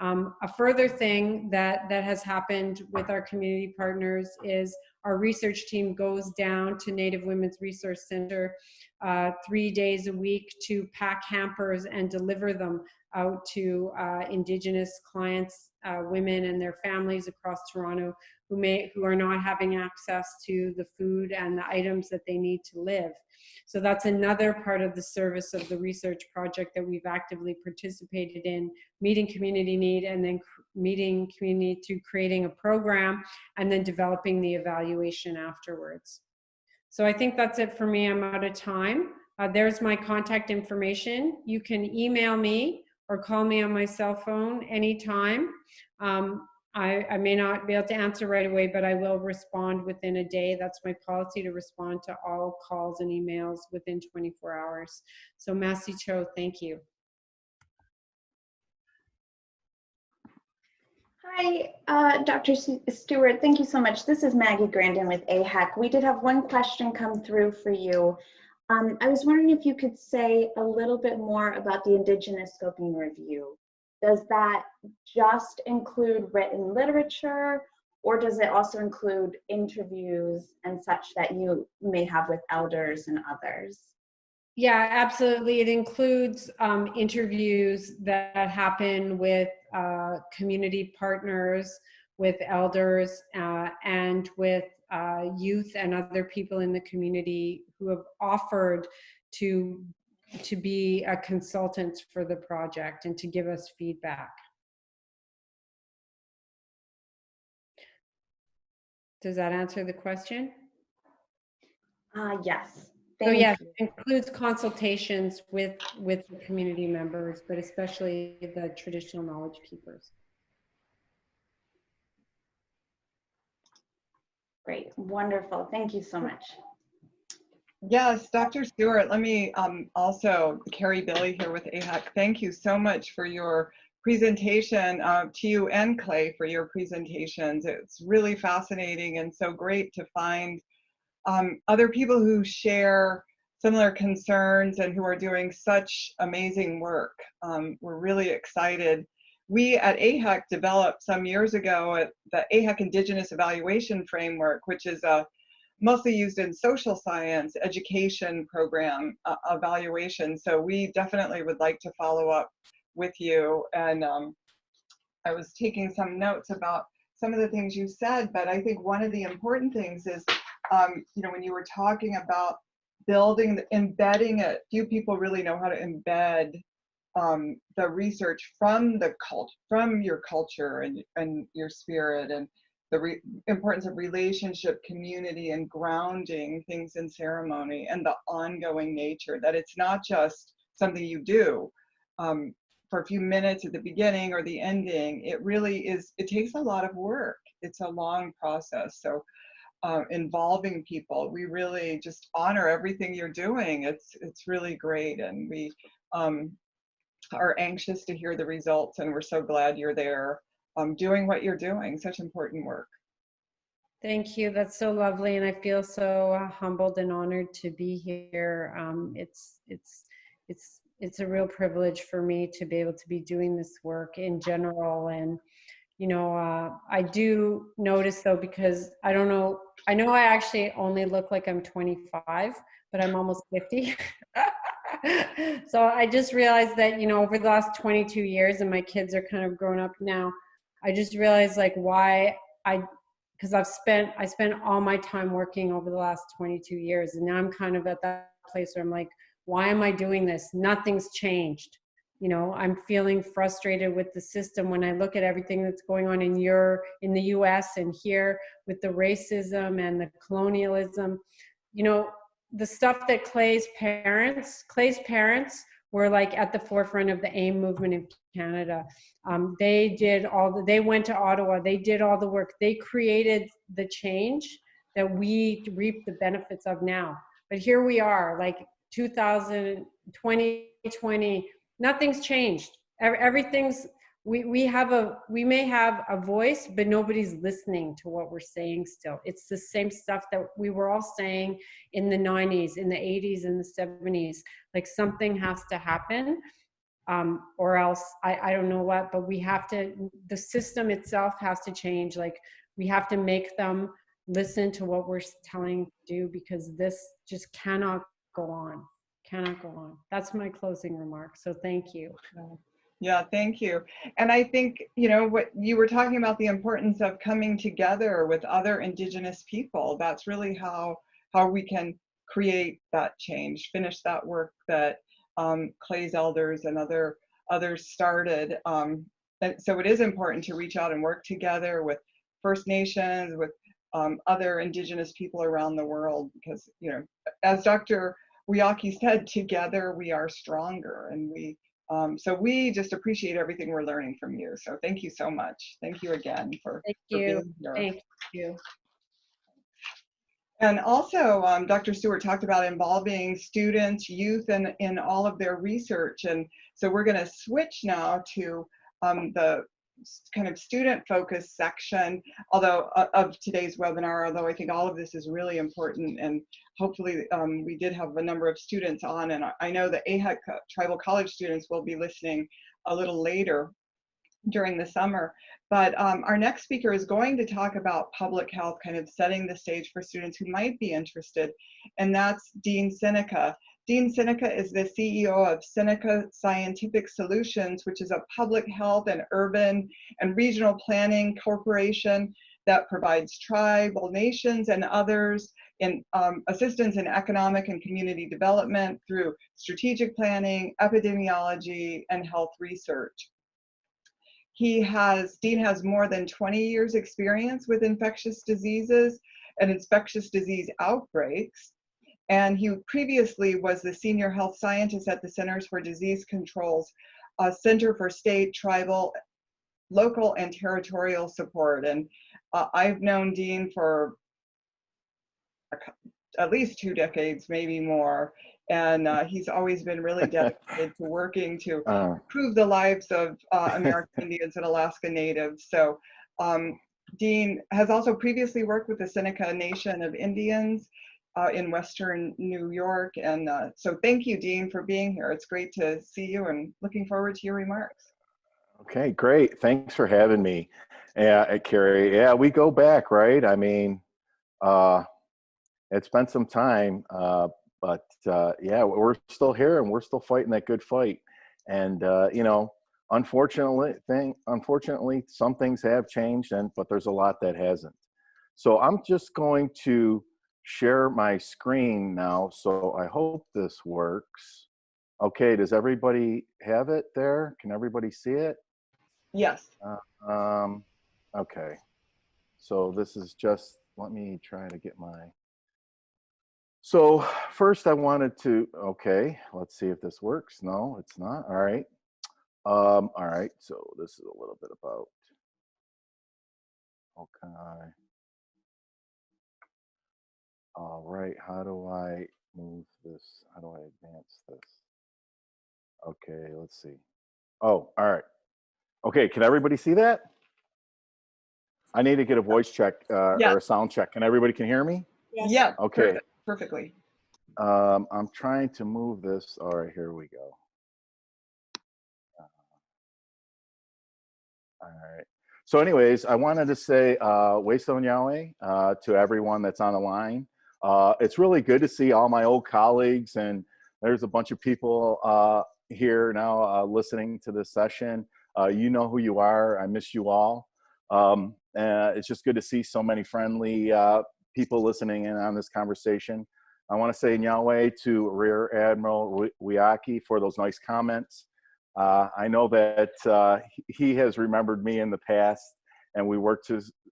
A further thing that has happened with our community partners is our research team goes down to Native Women's Resource Center 3 days a week to pack hampers and deliver them out to Indigenous clients, women and their families across Toronto who are not having access to the food and the items that they need to live. So that's another part of the service of the research project that we've actively participated in, meeting community need and then meeting community through creating a program and then developing the evaluation afterwards. So I think that's it for me. I'm out of time. There's my contact information. You can email me or call me on my cell phone anytime. I may not be able to answer right away, but I will respond within a day. That's my policy, to respond to all calls and emails within 24 hours. So Merci Cho, thank you. Hi, Dr. Stewart. Thank you so much. This is Maggie Grandin with AIHEC. We did have one question come through for you. I was wondering if you could say a little bit more about the Indigenous Scoping Review. Does that just include written literature, or does it also include interviews and such that you may have with elders and others? Yeah, absolutely. It includes interviews that happen with community partners, with elders, and with youth and other people in the community who have offered to be a consultant for the project and to give us feedback. Does that answer the question? Yes. So yes, it includes consultations with the community members, but especially the traditional knowledge keepers. Great, wonderful. Thank you so much. Yes, Dr. Stewart, let me also, Carrie Billy here with AIHEC. Thank you so much for your presentation, to you and Clay for your presentations. It's really fascinating and so great to find other people who share similar concerns and who are doing such amazing work. We're really excited. We at AIHEC developed some years ago the AIHEC Indigenous Evaluation Framework, which is mostly used in social science education program evaluation. So we definitely would like to follow up with you. And I was taking some notes about some of the things you said, but I think one of the important things is, you know, when you were talking about embedding it, few people really know how to embed the research from your culture and your spirit, and the importance of relationship, community, and grounding things in ceremony, and the ongoing nature, that it's not just something you do for a few minutes at the beginning or the ending. It really is, it takes a lot of work. It's a long process. So involving people, we really just honor everything you're doing. It's really great, and we are anxious to hear the results, and we're so glad you're there doing what you're doing, such important work. Thank you. That's so lovely, and I feel so humbled and honored to be here. It's a real privilege for me to be able to be doing this work in general. And you know, I do notice though, because I don't know, I know I actually only look like I'm 25, but I'm almost 50. So I just realized that, you know, over the last 22 years, and my kids are kind of grown up now, I just realized like why because I spent all my time working over the last 22 years, and now I'm kind of at that place where I'm like, why am I doing this? Nothing's changed. You know, I'm feeling frustrated with the system when I look at everything that's going on in the US and here with the racism and the colonialism. You know, the stuff that Clay's parents were like at the forefront of the AIM movement in Canada. They went to Ottawa, they did all the work. They created the change that we reap the benefits of now. But here we are, like 2020, nothing's changed. Everything's, we may have a voice, but nobody's listening to what we're saying still. It's the same stuff that we were all saying in the 90s, in the 80s, and the 70s. Like something has to happen, or else I don't know what, but the system itself has to change. Like we have to make them listen to what we're telling to do, because this just cannot go on. Cannot go on. That's my closing remark. So thank you. Yeah, thank you. And I think, you know, what you were talking about, the importance of coming together with other Indigenous people. That's really how we can create that change, finish that work that Clay's elders and others started. And so it is important to reach out and work together with First Nations, with other Indigenous people around the world, because, you know, as Dr. Weahkee said, together we are stronger. And so we just appreciate everything we're learning from you. So thank you so much. Thank you again for being here. Thank you. And also, Dr. Stewart talked about involving students, youth, in all of their research. And so we're going to switch now to the kind of student-focused section, of today's webinar, although I think all of this is really important. And hopefully we did have a number of students on, and I know the AIHEC Tribal College students will be listening a little later during the summer. But our next speaker is going to talk about public health, kind of setting the stage for students who might be interested, and that's Dean Seneca. Dean Seneca is the CEO of Seneca Scientific Solutions, which is a public health and urban and regional planning corporation that provides tribal nations and others in assistance in economic and community development through strategic planning, epidemiology, and health research. Dean has more than 20 years experience with infectious diseases and infectious disease outbreaks. And he previously was the senior health scientist at the Centers for Disease Control's Center for State, Tribal, Local, and Territorial Support. And I've known Dean for at least 2 decades, maybe more. And he's always been really dedicated to working to improve the lives of American Indians and Alaska Natives. So Dean has also previously worked with the Seneca Nation of Indians in Western New York. And so thank you, Dean, for being here. It's great to see you and looking forward to your remarks. Okay, great. Thanks for having me, Carrie. Yeah, we go back, right? I mean, it's been some time, but yeah, we're still here and we're still fighting that good fight. And you know, unfortunately, some things have changed, but there's a lot that hasn't. So I'm just going to share my screen now. So I hope this works. Okay, does everybody have it there? Can everybody see it? Yes. Okay. So this is just, let me try to get my, so first I wanted to, okay, let's see if this works. No, it's not. All right. All right. So this is a little bit about, okay. All right. How do I move this? How do I advance this? Okay, let's see. Oh, all right. Okay, can everybody see that? I need to get a voice check or a sound check. Can everybody can hear me? Yes. Yeah. Okay. Perfectly. I'm trying to move this. All right, here we go. All right. So anyways, I wanted to say Weahkee Yahweh to everyone that's on the line. It's really good to see all my old colleagues, and there's a bunch of people here now listening to this session. You know who you are. I miss you all. It's just good to see so many friendly people listening in on this conversation. I want to say Yahweh to Rear Admiral Weahkee for those nice comments. I know that he has remembered me in the past, and we worked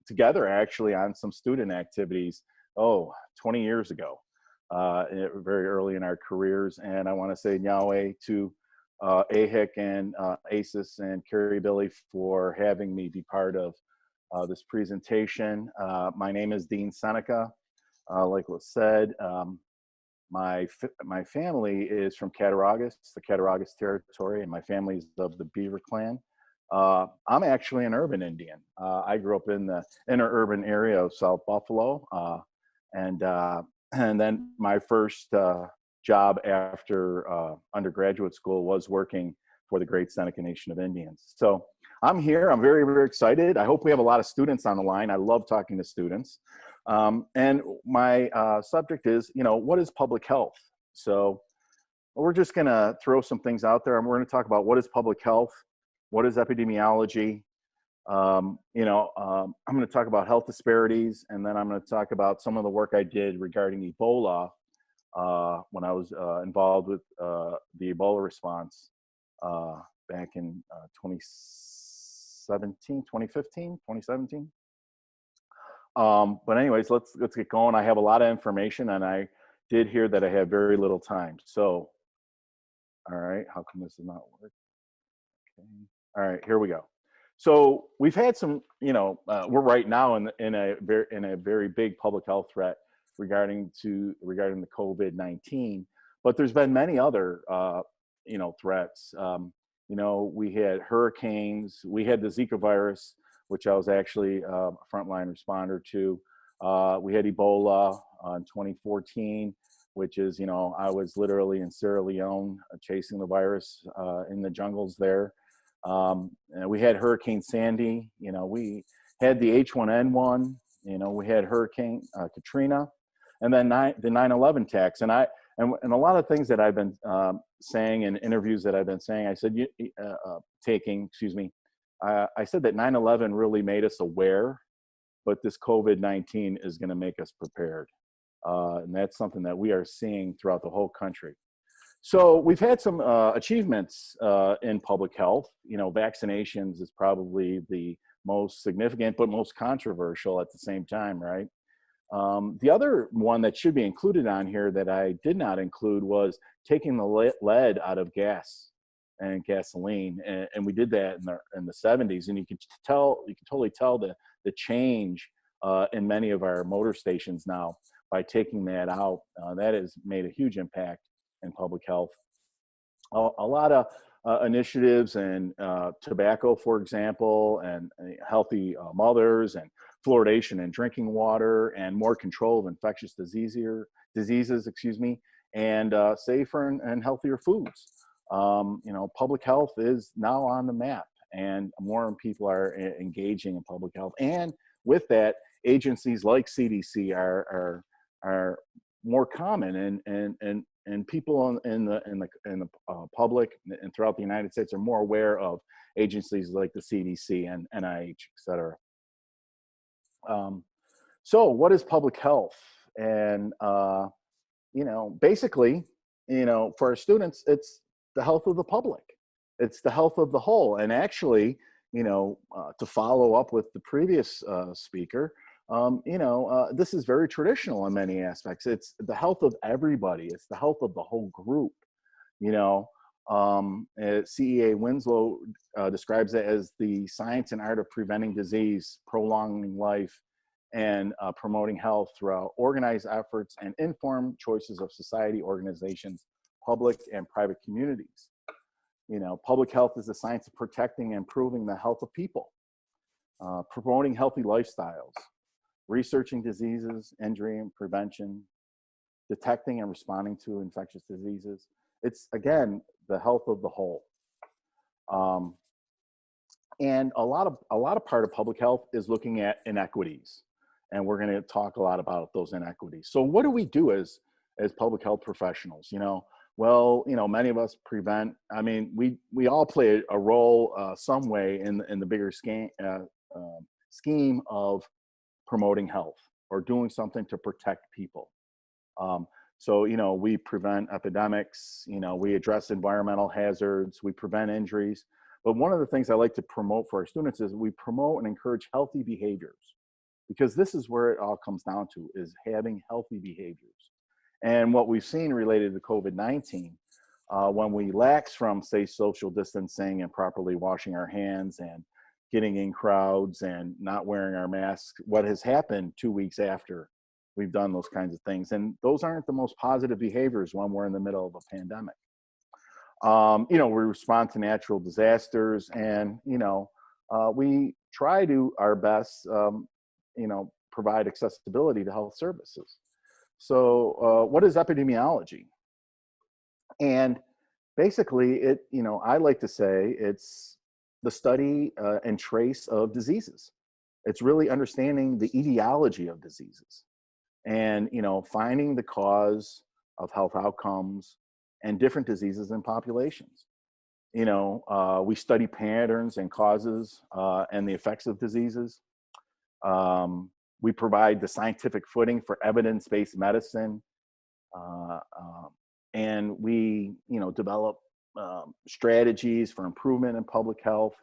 together actually on some student activities, 20 years ago, very early in our careers. And I want to say Yahweh to AIHEC and ACES and Carrie Billy for having me be part of this presentation. My name is Dean Seneca. Like was said, my family is from Cattaraugus, the Cattaraugus territory, and my family is of the Beaver Clan. I'm actually an urban Indian. I grew up in the inner urban area of South Buffalo, and then my first job after undergraduate school was working for the Great Seneca Nation of Indians. So I'm here. I'm very, very excited. I hope we have a lot of students on the line. I love talking to students. And my subject is, what is public health? So we're just going to throw some things out there, and we're going to talk about what is public health, what is epidemiology. I'm going to talk about health disparities, and then I'm going to talk about some of the work I did regarding Ebola when I was involved with the Ebola response back in 2017. But anyways, let's get going. I have a lot of information, and I did hear that I have very little time. So, all right, how come this is not working? Okay. All right, here we go. So we've had some, we're right now in a very big public health threat regarding the COVID-19, but there's been many other threats. We had hurricanes, we had the Zika virus, which I was actually a frontline responder to. We had Ebola in 2014, which is, I was literally in Sierra Leone chasing the virus in the jungles there. And we had Hurricane Sandy, we had the H1N1, we had Hurricane Katrina, and then the 9/11 attacks. And a lot of things that I've been saying in interviews that I've been saying, I said, I said that 9/11 really made us aware, but this COVID-19 is going to make us prepared. And that's something that we are seeing throughout the whole country. So we've had some achievements in public health. Vaccinations is probably the most significant, but most controversial at the same time, right? The other one that should be included on here that I did not include was taking the lead out of gas and gasoline, and we did that in the 70s, and you can totally tell the change in many of our motor stations now by taking that out. That has made a huge impact in public health. A lot of initiatives in tobacco, for example, and healthy mothers, and fluoridation in drinking water, and more control of infectious diseases, and safer and healthier foods. Public health is now on the map, and more people are engaging in public health. And with that, agencies like CDC are more common, and people in the public and throughout the United States are more aware of agencies like the CDC and NIH, et cetera. So what is public health? And basically, for our students, it's the health of the public. It's the health of the whole. And actually, to follow up with the previous speaker, this is very traditional in many aspects. It's the health of everybody. It's the health of the whole group. CEA Winslow describes it as the science and art of preventing disease, prolonging life, and promoting health throughout organized efforts and informed choices of society, organizations, public and private communities. Public health is the science of protecting and improving the health of people, promoting healthy lifestyles, researching diseases, injury and prevention, detecting and responding to infectious diseases. It's, again, the health of the whole. And a lot of part of public health is looking at inequities. And we're going to talk a lot about those inequities. So what do we do as public health professionals? Many of us prevent. I mean, we all play a role some way in the bigger scheme of promoting health or doing something to protect people. So we prevent epidemics. We address environmental hazards. We prevent injuries. But one of the things I like to promote for our students is we promote and encourage healthy behaviors, because this is where it all comes down to, is having healthy behaviors. And what we've seen related to COVID-19, when we lax from, say, social distancing and properly washing our hands and getting in crowds and not wearing our masks, what has happened 2 weeks after we've done those kinds of things? And those aren't the most positive behaviors when we're in the middle of a pandemic. We respond to natural disasters, and, we try to our best, provide accessibility to health services. So what is epidemiology? And basically I like to say it's the study and trace of diseases. It's really understanding the etiology of diseases and, finding the cause, of health outcomes and different diseases in populations. You know, we study patterns and causes and the effects of diseases. We provide the scientific footing for evidence-based medicine. And we, you know, develop strategies for improvement in public health.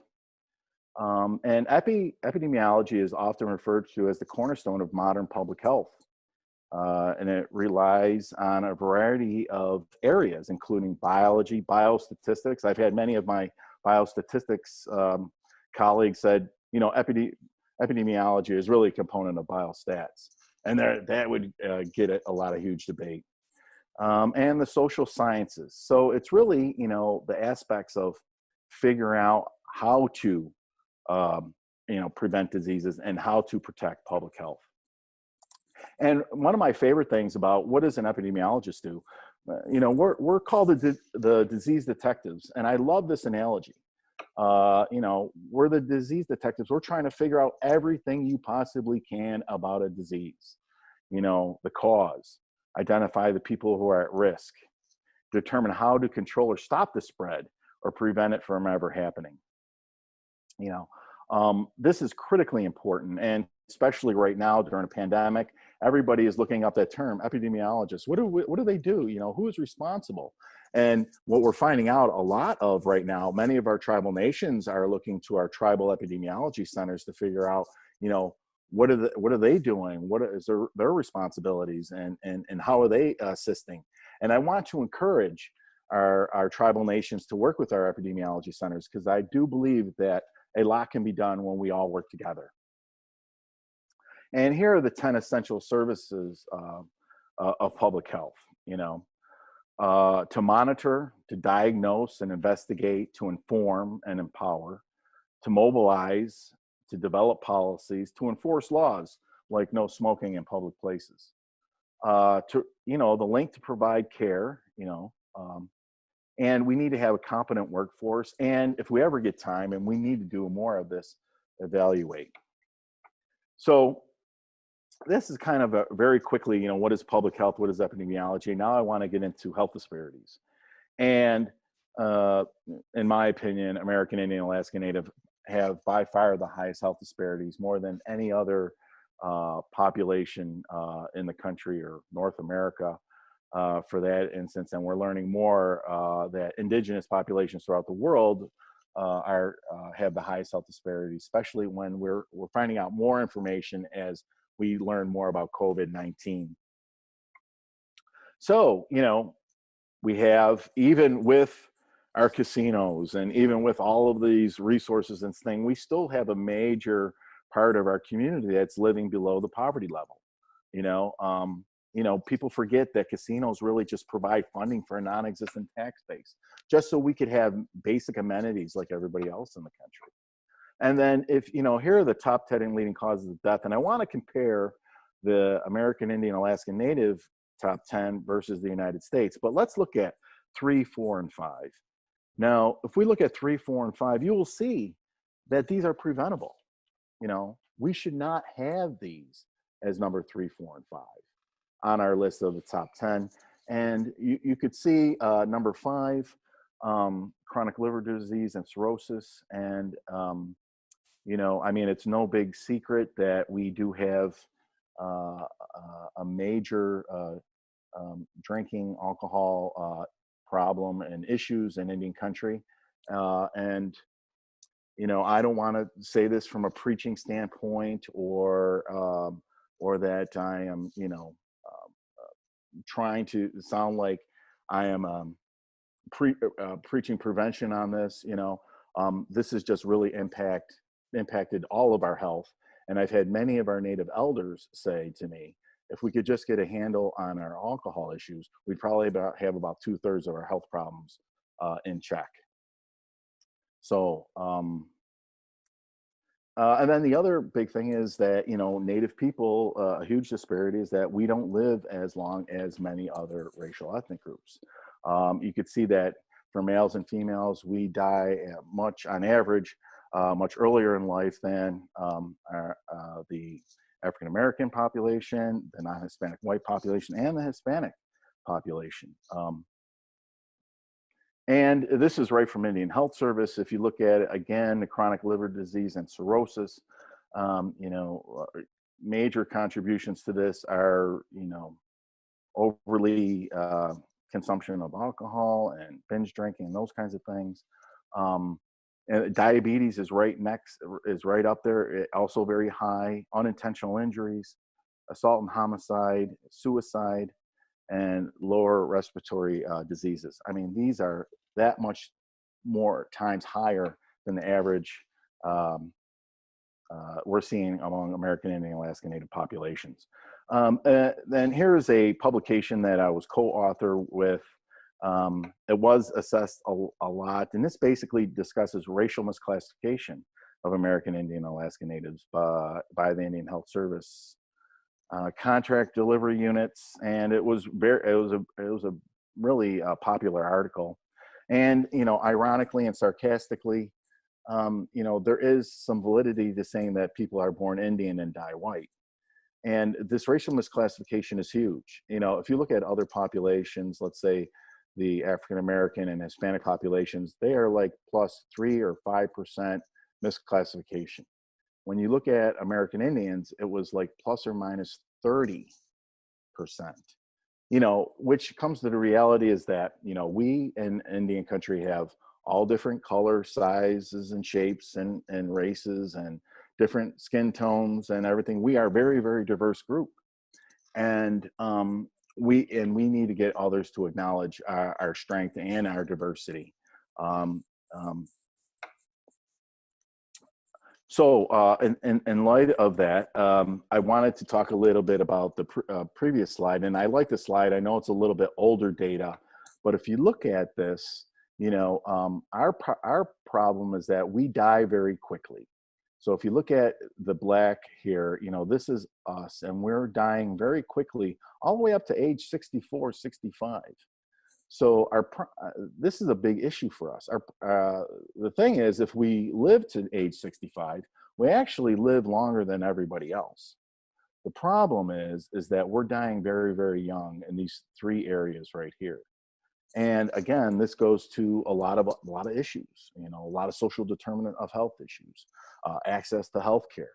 And epidemiology is often referred to as the cornerstone of modern public health. And it relies on a variety of areas, including biology, biostatistics. I've had many of my biostatistics colleagues said, you know, epidemiology is really a component of biostats. And that would get a lot of huge debate. And the social sciences. So it's really, you know, the aspects of figuring out how to, you know, prevent diseases and how to protect public health. And one of my favorite things about what does an epidemiologist do, you know, we're called the disease detectives. And I love this analogy. You know, we're the disease detectives. We're trying to figure out everything you possibly can about a disease. You know, the cause, identify the people who are at risk, determine how to control or stop the spread or prevent it from ever happening. You know, this is critically important, and especially right now during a pandemic, everybody is looking up that term, epidemiologists. What do they do? You know, who is responsible? And what we're finding out a lot of right now, many of our tribal nations are looking to our tribal epidemiology centers to figure out, you know, what are they doing? What is their responsibilities, and how are they assisting? And I want to encourage our tribal nations to work with our epidemiology centers, because I do believe that a lot can be done when we all work together. And here are the 10 essential services of public health, you know, to monitor, to diagnose and investigate, to inform and empower, to mobilize, to develop policies, to enforce laws like no smoking in public places, to, you know, the link to provide care, you know, and we need to have a competent workforce. And if we ever get time, and we need to do more of this, evaluate. So this is kind of a very quickly, you know, what is public health? What is epidemiology? Now I want to get into health disparities. And in my opinion, American Indian, Alaska Native have by far the highest health disparities, more than any other population in the country or North America for that instance. And we're learning more that indigenous populations throughout the world have the highest health disparities, especially when we're finding out more information as we learn more about COVID-19. So, you know, we have, even with our casinos and even with all of these resources and things, we still have a major part of our community that's living below the poverty level. You know, people forget that casinos really just provide funding for a non-existent tax base, just so we could have basic amenities like everybody else in the country. And then if, you know, here are the top 10 leading causes of death. And I want to compare the American Indian, Alaska Native top 10 versus the United States. But let's look at 3, 4, and 5. Now, if we look at 3, 4, and 5, you will see that these are preventable. You know, we should not have these as number 3, 4, and 5 on our list of the top 10. And you could see number 5, chronic liver disease and cirrhosis. And, you know, I mean, it's no big secret that we do have a major drinking alcohol problem and issues in Indian country. And, you know, I don't want to say this from a preaching standpoint or that I am, you know, trying to sound like I am preaching prevention on this. You know, this has just really impacted all of our health. And I've had many of our Native elders say to me, if we could just get a handle on our alcohol issues, we'd probably have about 2/3 of our health problems in check. So, and then the other big thing is that, you know, Native people, a huge disparity is that we don't live as long as many other racial ethnic groups. You could see that for males and females, we die on average, much earlier in life than the African-American population, the non-Hispanic white population, and the Hispanic population. And this is right from Indian Health Service. If you look at it again, the chronic liver disease and cirrhosis, you know, major contributions to this are, you know, overly consumption of alcohol and binge drinking and those kinds of things. And diabetes is right up there. Also very high. Unintentional injuries, assault and homicide, suicide, and lower respiratory diseases. I mean, these are that much more times higher than the average we're seeing among American Indian Alaska Native populations. Then here is a publication that I was co-author with. It was assessed a lot, and this basically discusses racial misclassification of American Indian Alaska Natives by the Indian Health Service contract delivery units, and it was a really popular article. And you know, ironically and sarcastically, you know, there is some validity to saying that people are born Indian and die white. And this racial misclassification is huge. You know, if you look at other populations, let's say the African American and Hispanic populations, they are like +3 or 5% misclassification. When you look at American Indians, it was like ±30%. You know, which comes to the reality is that, you know, we in Indian country have all different color, sizes, and shapes, and races, and different skin tones, and everything. We are a very, very diverse group, and we need to get others to acknowledge our strength and our diversity. So in light of that, I wanted to talk a little bit about the previous slide, and I like the slide. I know it's a little bit older data, but if you look at this, you know, our problem is that we die very quickly. So if you look at the black here, you know, this is us, and we're dying very quickly, all the way up to age 64, 65. So this is a big issue for us. The thing is, if we live to age 65, we actually live longer than everybody else. The problem is that we're dying very, very young in these three areas right here. And again, this goes to a lot of issues, you know, a lot of social determinant of health issues, access to health care,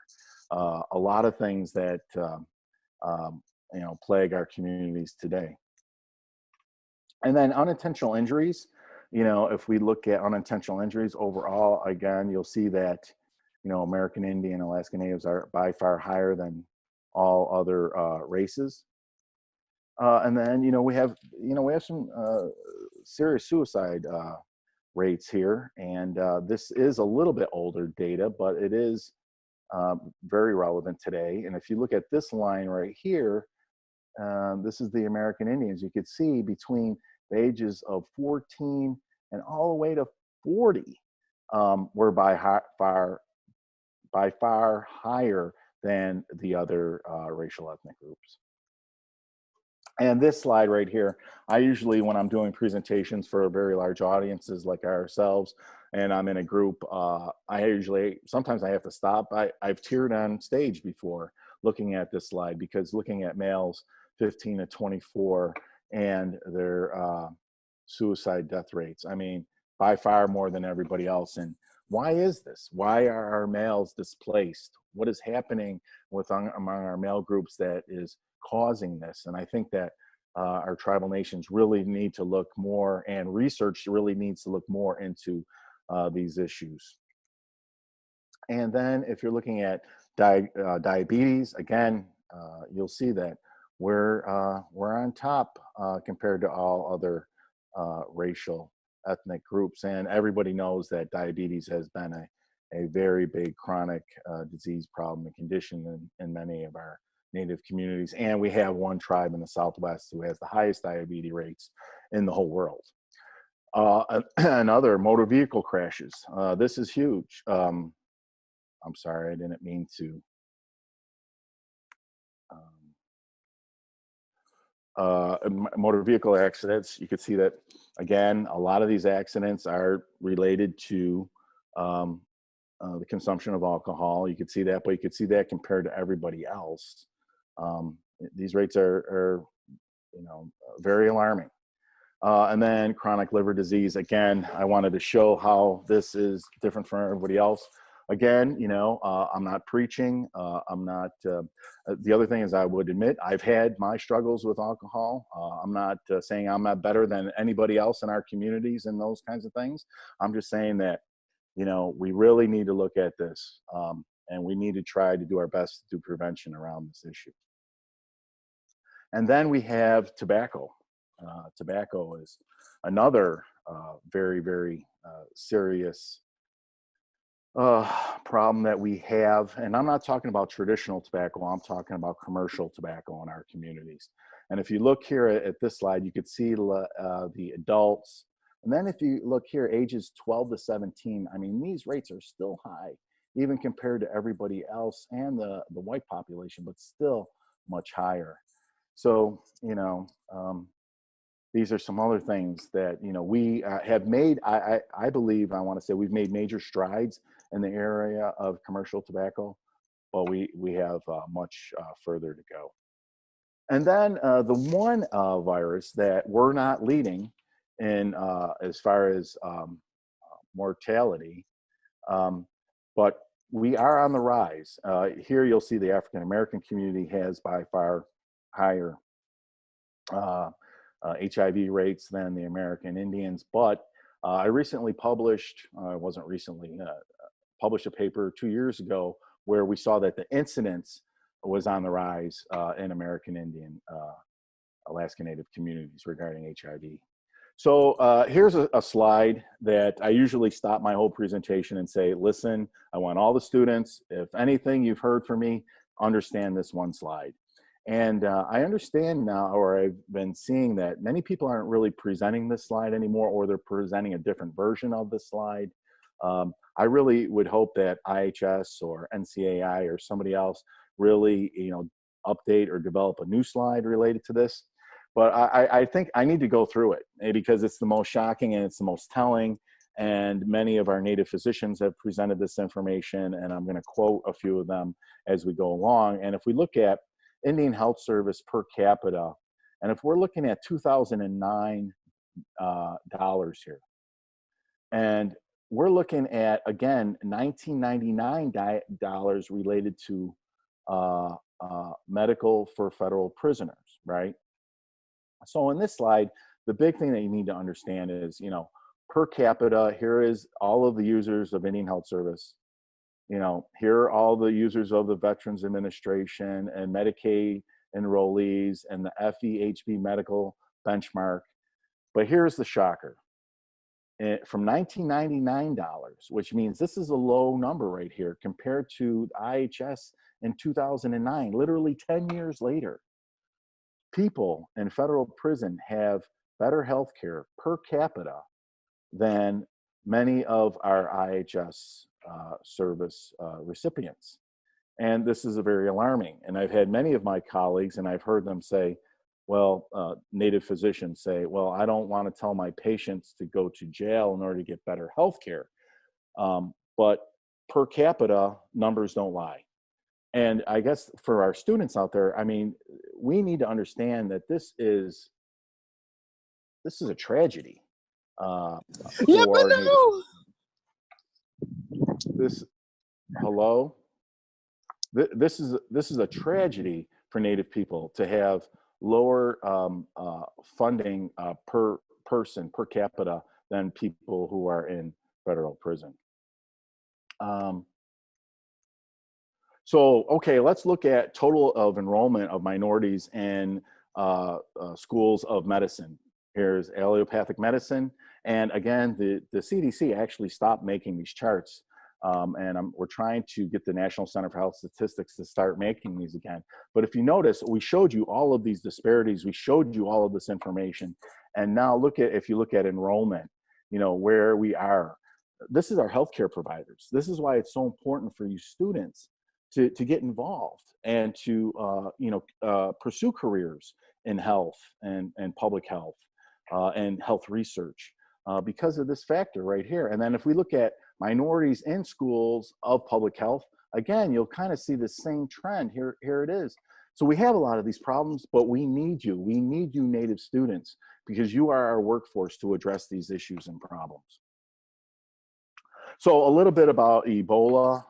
a lot of things that, you know, plague our communities today. And then unintentional injuries, you know, if we look at unintentional injuries overall, again, you'll see that, you know, American Indian and Alaska Natives are by far higher than all other races. And then, you know, we have some serious suicide rates here. And this is a little bit older data, but it is very relevant today. And if you look at this line right here, this is the American Indians. You could see between the ages of 14 and all the way to 40 were by far higher than the other racial ethnic groups. And this slide right here, I usually, when I'm doing presentations for very large audiences like ourselves, and I'm in a group, sometimes I have to stop. I've teared on stage before looking at this slide, because looking at males 15 to 24 and their suicide death rates, I mean, by far more than everybody else. And why is this? Why are our males displaced? What is happening among our male groups that is causing this? And I think that our tribal nations really need to look more, and research really needs to look more into these issues. And then if you're looking at diabetes, again, you'll see that we're on top compared to all other racial ethnic groups. And everybody knows that diabetes has been a very big chronic disease problem and condition in many of our Native communities. And we have one tribe in the Southwest who has the highest diabetes rates in the whole world. Another, motor vehicle crashes. This is huge. I'm sorry, I didn't mean to. Motor vehicle accidents, you could see that, again, a lot of these accidents are related to the consumption of alcohol. You could see that, but you could see that compared to everybody else. These rates are very alarming. And then chronic liver disease. Again, I wanted to show how this is different from everybody else. Again, I'm not preaching. I'm not, the other thing is I would admit I've had my struggles with alcohol. I'm not saying I'm not better than anybody else in our communities and those kinds of things. I'm just saying that, we really need to look at this and we need to try to do our best to do prevention around this issue. And then we have tobacco. Tobacco is another very, very serious problem that we have. And I'm not talking about traditional tobacco, I'm talking about commercial tobacco in our communities. And if you look here at this slide, you could see the adults. And then if you look here, ages 12 to 17, I mean, these rates are still high, even compared to everybody else and the white population, but still much higher. So, these are some other things that, we have made, I believe, I want to say we've made major strides in the area of commercial tobacco, but we have much further to go. And then the one virus that we're not leading in as far as mortality, but we are on the rise. Here you'll see the African American community has by far higher HIV rates than the American Indians, but I recently published, published a paper 2 years ago where we saw that the incidence was on the rise in American Indian, Alaska Native communities regarding HIV. So here's a slide that I usually stop my whole presentation and say, listen, I want all the students, if anything you've heard from me, understand this one slide. And I understand now, or I've been seeing that many people aren't really presenting this slide anymore, or they're presenting a different version of the slide. I really would hope that IHS or NCAI or somebody else really, update or develop a new slide related to this. But I think I need to go through it because it's the most shocking and it's the most telling. And many of our Native physicians have presented this information, and I'm going to quote a few of them as we go along. And if we look at Indian Health Service per capita, and if we're looking at 2009 dollars here, and we're looking at, again, 1999 dollars related to medical for federal prisoners, right? So in this slide, the big thing that you need to understand is, per capita, here is all of the users of Indian Health Service. Here are all the users of the Veterans Administration and Medicaid enrollees and the FEHB medical benchmark. But here's the shocker. From $1999, which means this is a low number right here compared to IHS in 2009, literally 10 years later. People in federal prison have better health care per capita than many of our IHS service recipients. And this is very alarming. And I've had many of my colleagues, and I've heard them say, well, Native physicians say, well, I don't want to tell my patients to go to jail in order to get better health care. But per capita, numbers don't lie. And I guess for our students out there, I mean, we need to understand that this is a tragedy. Yeah, but no. This is a tragedy for Native people to have lower funding per person per capita than people who are in federal prison. So, okay, let's look at total of enrollment of minorities in schools of medicine. Here's allopathic medicine. And again, the CDC actually stopped making these charts. And we're trying to get the National Center for Health Statistics to start making these again. But if you notice, we showed you all of these disparities. We showed you all of this information. And now if you look at enrollment, where we are. This is our healthcare providers. This is why it's so important for you students to get involved and to pursue careers in health and public health and health research because of this factor right here. And then if we look at minorities in schools of public health, again, you'll kind of see the same trend. Here it is. So we have a lot of these problems, but we need you. We need you Native students, because you are our workforce to address these issues and problems. So a little bit about Ebola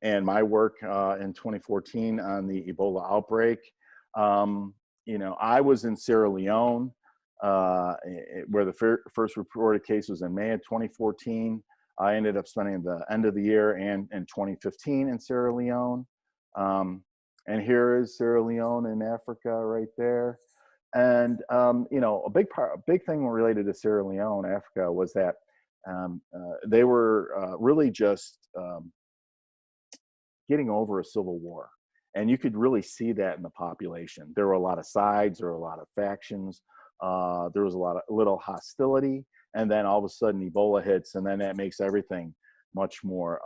and my work in 2014 on the Ebola outbreak. You know, I was in Sierra Leone, where the first reported case was in May of 2014. I ended up spending the end of the year and in 2015 in Sierra Leone. And here is Sierra Leone in Africa right there. And, you know, a big thing related to Sierra Leone, Africa, was that they were really just getting over a civil war. And you could really see that in the population. There were a lot of sides, there were a lot of factions. There was a little hostility. And then all of a sudden Ebola hits, and then that makes everything much more,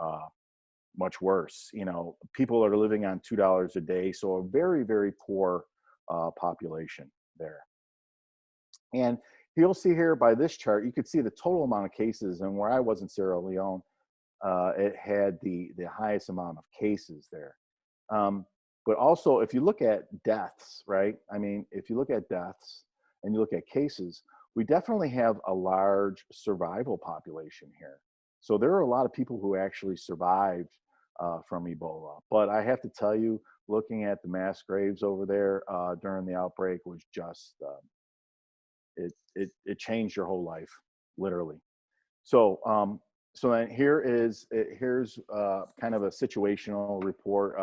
much worse. You know, people are living on $2 a day. So a very, very poor population there. And you'll see here by this chart, you could see the total amount of cases. And where I was in Sierra Leone, it had the highest amount of cases there. But also, if you look at deaths, right? I mean, if you look at deaths and you look at cases, we definitely have a large survival population here. So there are a lot of people who actually survived from Ebola. But I have to tell you, looking at the mass graves over there during the outbreak was just, it changed your whole life, literally. So, so then here's kind of a situational report,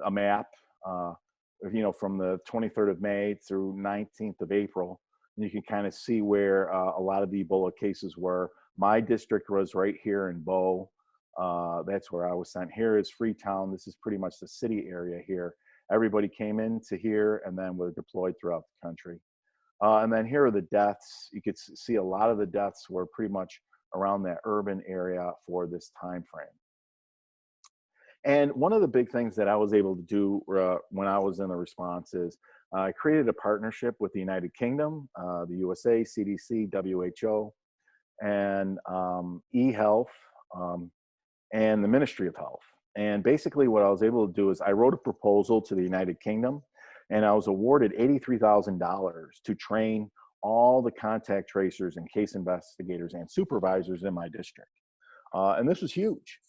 a map, you know, from the 23rd of May through 19th of April. And you can kind of see where a lot of the Ebola cases were. My district was right here in Bo. That's where I was sent. Here is Freetown. This is pretty much the city area here. Everybody came into here and then were deployed throughout the country. And then here are the deaths. You could see a lot of the deaths were pretty much around that urban area for this time frame. And one of the big things that I was able to do when I was in the response is I created a partnership with the United Kingdom, the USA, CDC, WHO, and eHealth, and the Ministry of Health. And basically what I was able to do is I wrote a proposal to the United Kingdom, and I was awarded $83,000 to train all the contact tracers and case investigators and supervisors in my district. And this was huge,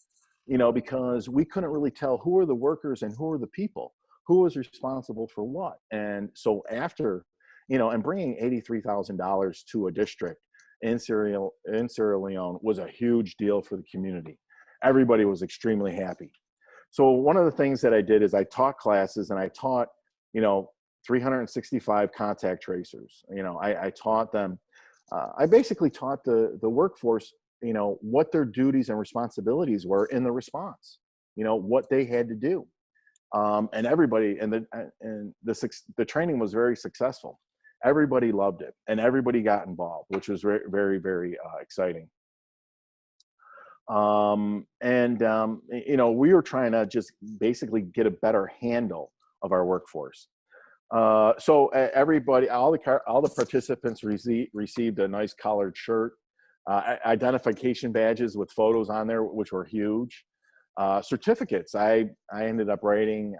you know, because we couldn't really tell who are the workers and who are the people, who was responsible for what. And so after, you know, and bringing $83,000 to a district in Sierra Leone was a huge deal for the community. Everybody was extremely happy. So one of the things that I did is I taught classes, and I taught, you know, 365 contact tracers. You know, I taught them, I basically taught the workforce, you know, what their duties and responsibilities were in the response, you know, what they had to do. And everybody, and the training was very successful. Everybody loved it, and everybody got involved, which was very, very, very exciting. You know, we were trying to just basically get a better handle of our workforce. So everybody, all the participants received a nice collared shirt, identification badges with photos on there, which were huge. Certificates, I ended up writing,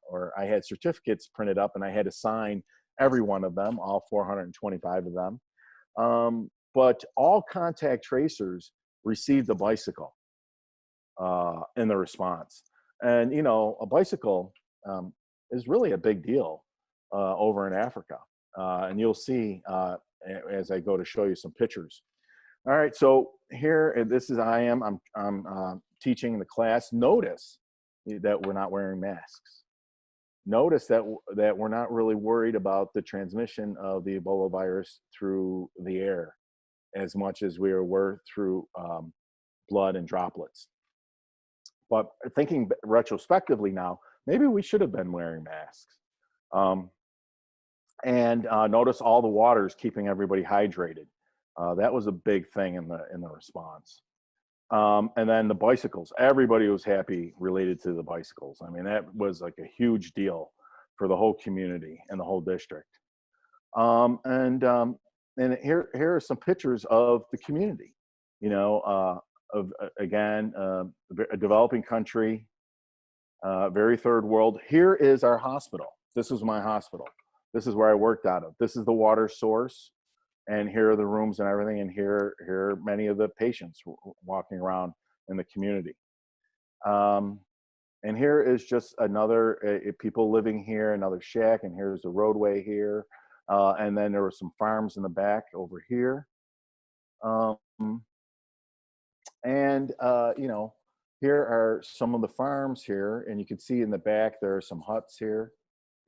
or I had certificates printed up, and I had to sign every one of them, all 425 of them. But all contact tracers received a bicycle in the response. And, you know, a bicycle is really a big deal over in Africa. And you'll see as I go to show you some pictures. All right, so here, this is I'm teaching the class. Notice that we're not wearing masks. Notice that we're not really worried about the transmission of the Ebola virus through the air as much as we were through blood and droplets. But thinking retrospectively now, maybe we should have been wearing masks. Notice all the water is keeping everybody hydrated. That was a big thing in the response. And then the bicycles, everybody was happy related to the bicycles. I mean, that was like a huge deal for the whole community and the whole district. And here are some pictures of the community, you know, of again, a developing country, very third world. Here is our hospital. This is my hospital. This is where I worked out of. This is the water source. And here are the rooms and everything. And here are many of the patients walking around in the community. And here is just another people living here, another shack. And here's the roadway here. And then there were some farms in the back over here. You know, here are some of the farms here. And you can see in the back, there are some huts here.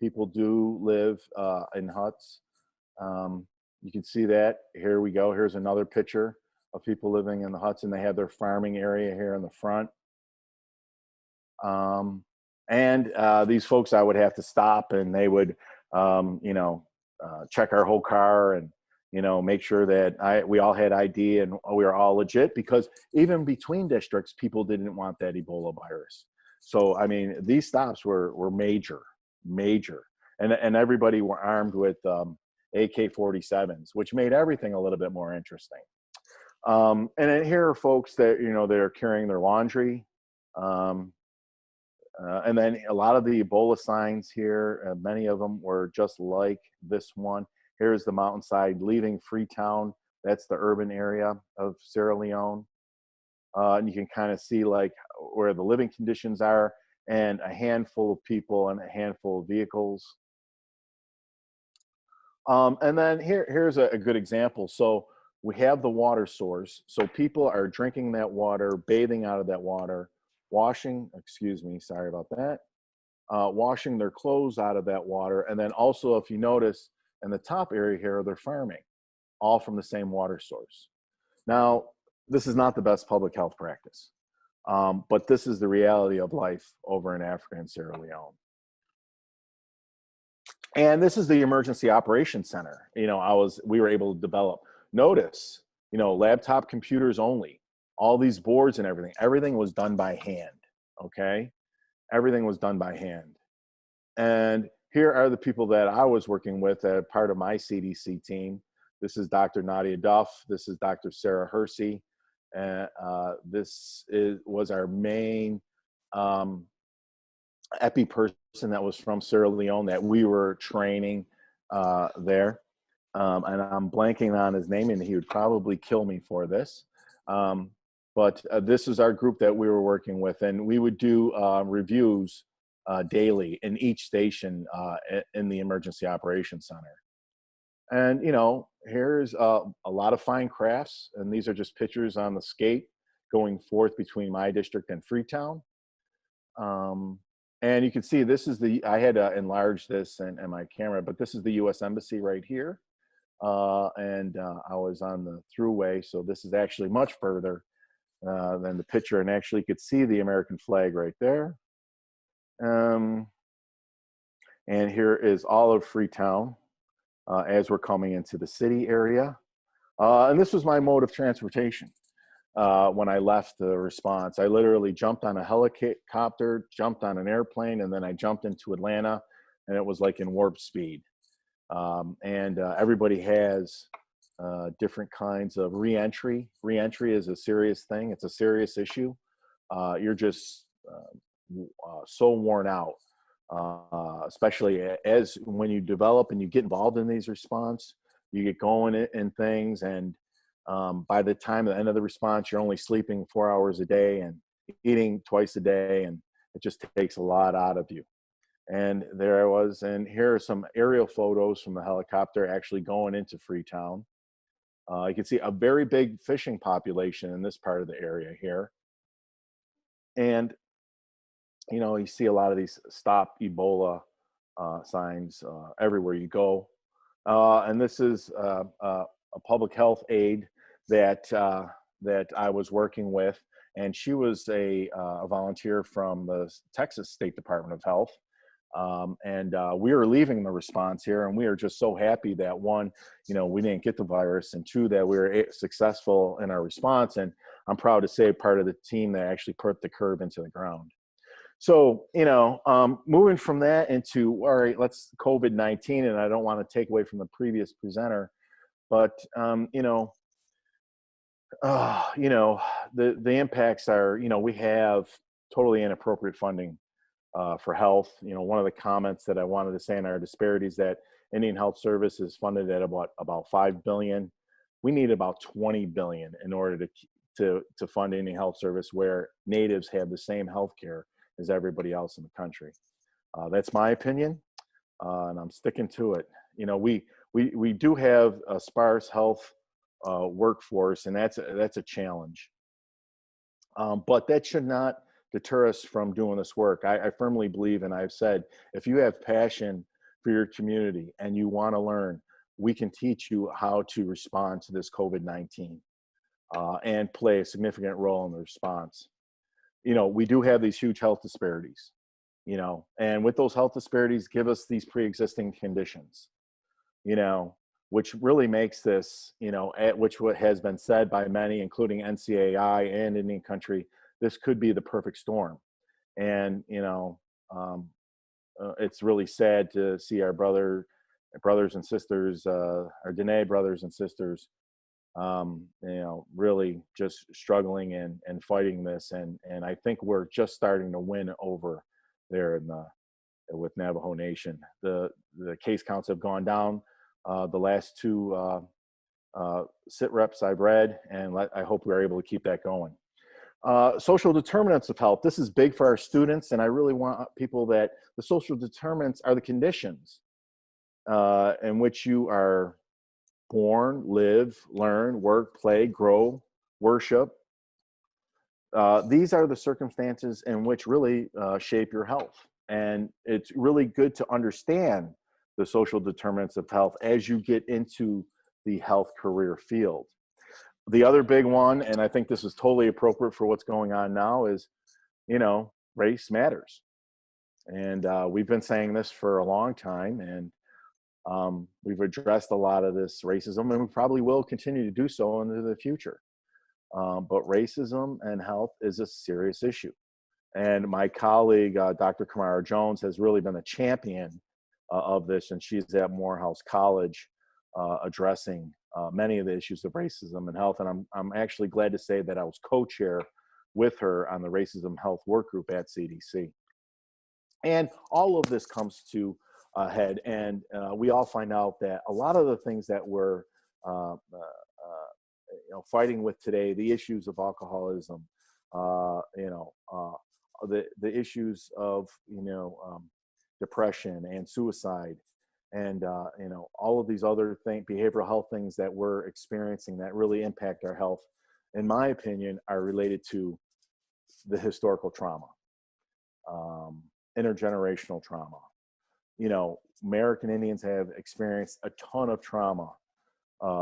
People do live in huts. You can see that. Here we go. Here's another picture of people living in the huts, and they have their farming area here in the front. These folks, I would have to stop, and they would, you know, check our whole car and, you know, make sure that we all had ID and we were all legit, because even between districts, people didn't want that Ebola virus. So, I mean, these stops were major. And everybody were armed with AK-47s, which made everything a little bit more interesting. And then here are folks that, you know, they're carrying their laundry. And then a lot of the Ebola signs here, many of them were just like this one. Here's the mountainside leaving Freetown. That's the urban area of Sierra Leone. And you can kind of see like where the living conditions are, and a handful of people and a handful of vehicles. And then here's a good example. So we have the water source. So people are drinking that water, bathing out of that water, washing, excuse me, sorry about that, washing their clothes out of that water. And then also, if you notice in the top area here, they're farming, all from the same water source. Now, this is not the best public health practice, but this is the reality of life over in Africa and Sierra Leone. And this is the Emergency Operations Center. You know, we were able to develop. Notice, you know, laptop computers only. All these boards and everything was done by hand. Okay, everything was done by hand. And here are the people that I was working with as part of my CDC team. This is Dr. Nadia Duff. This is Dr. Sarah Hersey. And this was our main epi person that was from Sierra Leone that we were training there. And I'm blanking on his name, and he would probably kill me for this. But this is our group that we were working with, and we would do reviews daily in each station in the Emergency Operations Center. And, you know, here's a lot of fine crafts, and these are just pictures on the skate going forth between my district and Freetown. And you can see this is I had to enlarge this and my camera, but this is the U.S. Embassy right here. And I was on the thruway, so this is actually much further than the picture, and actually you could see the American flag right there. And here is all of Freetown as we're coming into the city area. And this was my mode of transportation. When I left the response, I literally jumped on a helicopter, jumped on an airplane, and then I jumped into Atlanta, and it was like in warp speed. Everybody has different kinds of reentry. Reentry is a serious thing. It's a serious issue. You're just so worn out, especially when you develop and you get involved in these response, you get going in things, and by the time at the end of the response, you're only sleeping 4 hours a day and eating twice a day, and it just takes a lot out of you. And there I was, and here are some aerial photos from the helicopter actually going into Freetown. You can see a very big fishing population in this part of the area here. And, you know, you see a lot of these stop Ebola signs everywhere you go. And this is a public health aide that I was working with, and she was a volunteer from the Texas State Department of Health. We were leaving the response here, and we are just so happy that one, you know, we didn't get the virus, and two, that we were successful in our response. And I'm proud to say part of the team that actually put the curve into the ground. So, you know, moving from that into, all right, let's COVID-19, and I don't want to take away from the previous presenter, but, you know, the impacts are, you know, we have totally inappropriate funding for health. You know, one of the comments that I wanted to say in our disparities that Indian Health Service is funded at about $5 billion. We need about $20 billion in order to fund Indian Health Service, where natives have the same health care as everybody else in the country. That's my opinion, and I'm sticking to it. You know, we do have a sparse health workforce, and that's a challenge. But that should not deter us from doing this work. I firmly believe, and I've said, if you have passion for your community and you want to learn, we can teach you how to respond to this COVID-19 and play a significant role in the response. You know, we do have these huge health disparities, you know, and with those health disparities give us these pre-existing conditions, you know, which really makes this, you know, which has been said by many, including NCAI and Indian Country, this could be the perfect storm. And, you know, it's really sad to see our brothers and sisters, our Dene brothers and sisters, you know, really just struggling and fighting this. And I think we're just starting to win over there with Navajo Nation. The case counts have gone down. The last two sit reps I've read, and I hope we're able to keep that going. Social determinants of health. This is big for our students, and I really want people that the social determinants are the conditions in which you are born, live, learn, work, play, grow, worship. These are the circumstances in which really shape your health. And it's really good to understand the social determinants of health as you get into the health career field. The other big one, and I think this is totally appropriate for what's going on now, is, you know, race matters. And we've been saying this for a long time, and we've addressed a lot of this racism, and we probably will continue to do so into the future. But racism and health is a serious issue. And my colleague, Dr. Kamara Jones, has really been a champion of this, and she's at Morehouse College addressing many of the issues of racism and health. And I'm actually glad to say that I was co-chair with her on the Racism Health Work Group at CDC. And all of this comes to a head, and we all find out that a lot of the things that we're you know, fighting with today, the issues of alcoholism, you know, the issues of, you know, depression and suicide, and you know, all of these other behavioral health things that we're experiencing that really impact our health, in my opinion, are related to the historical trauma, intergenerational trauma. You know, American Indians have experienced a ton of trauma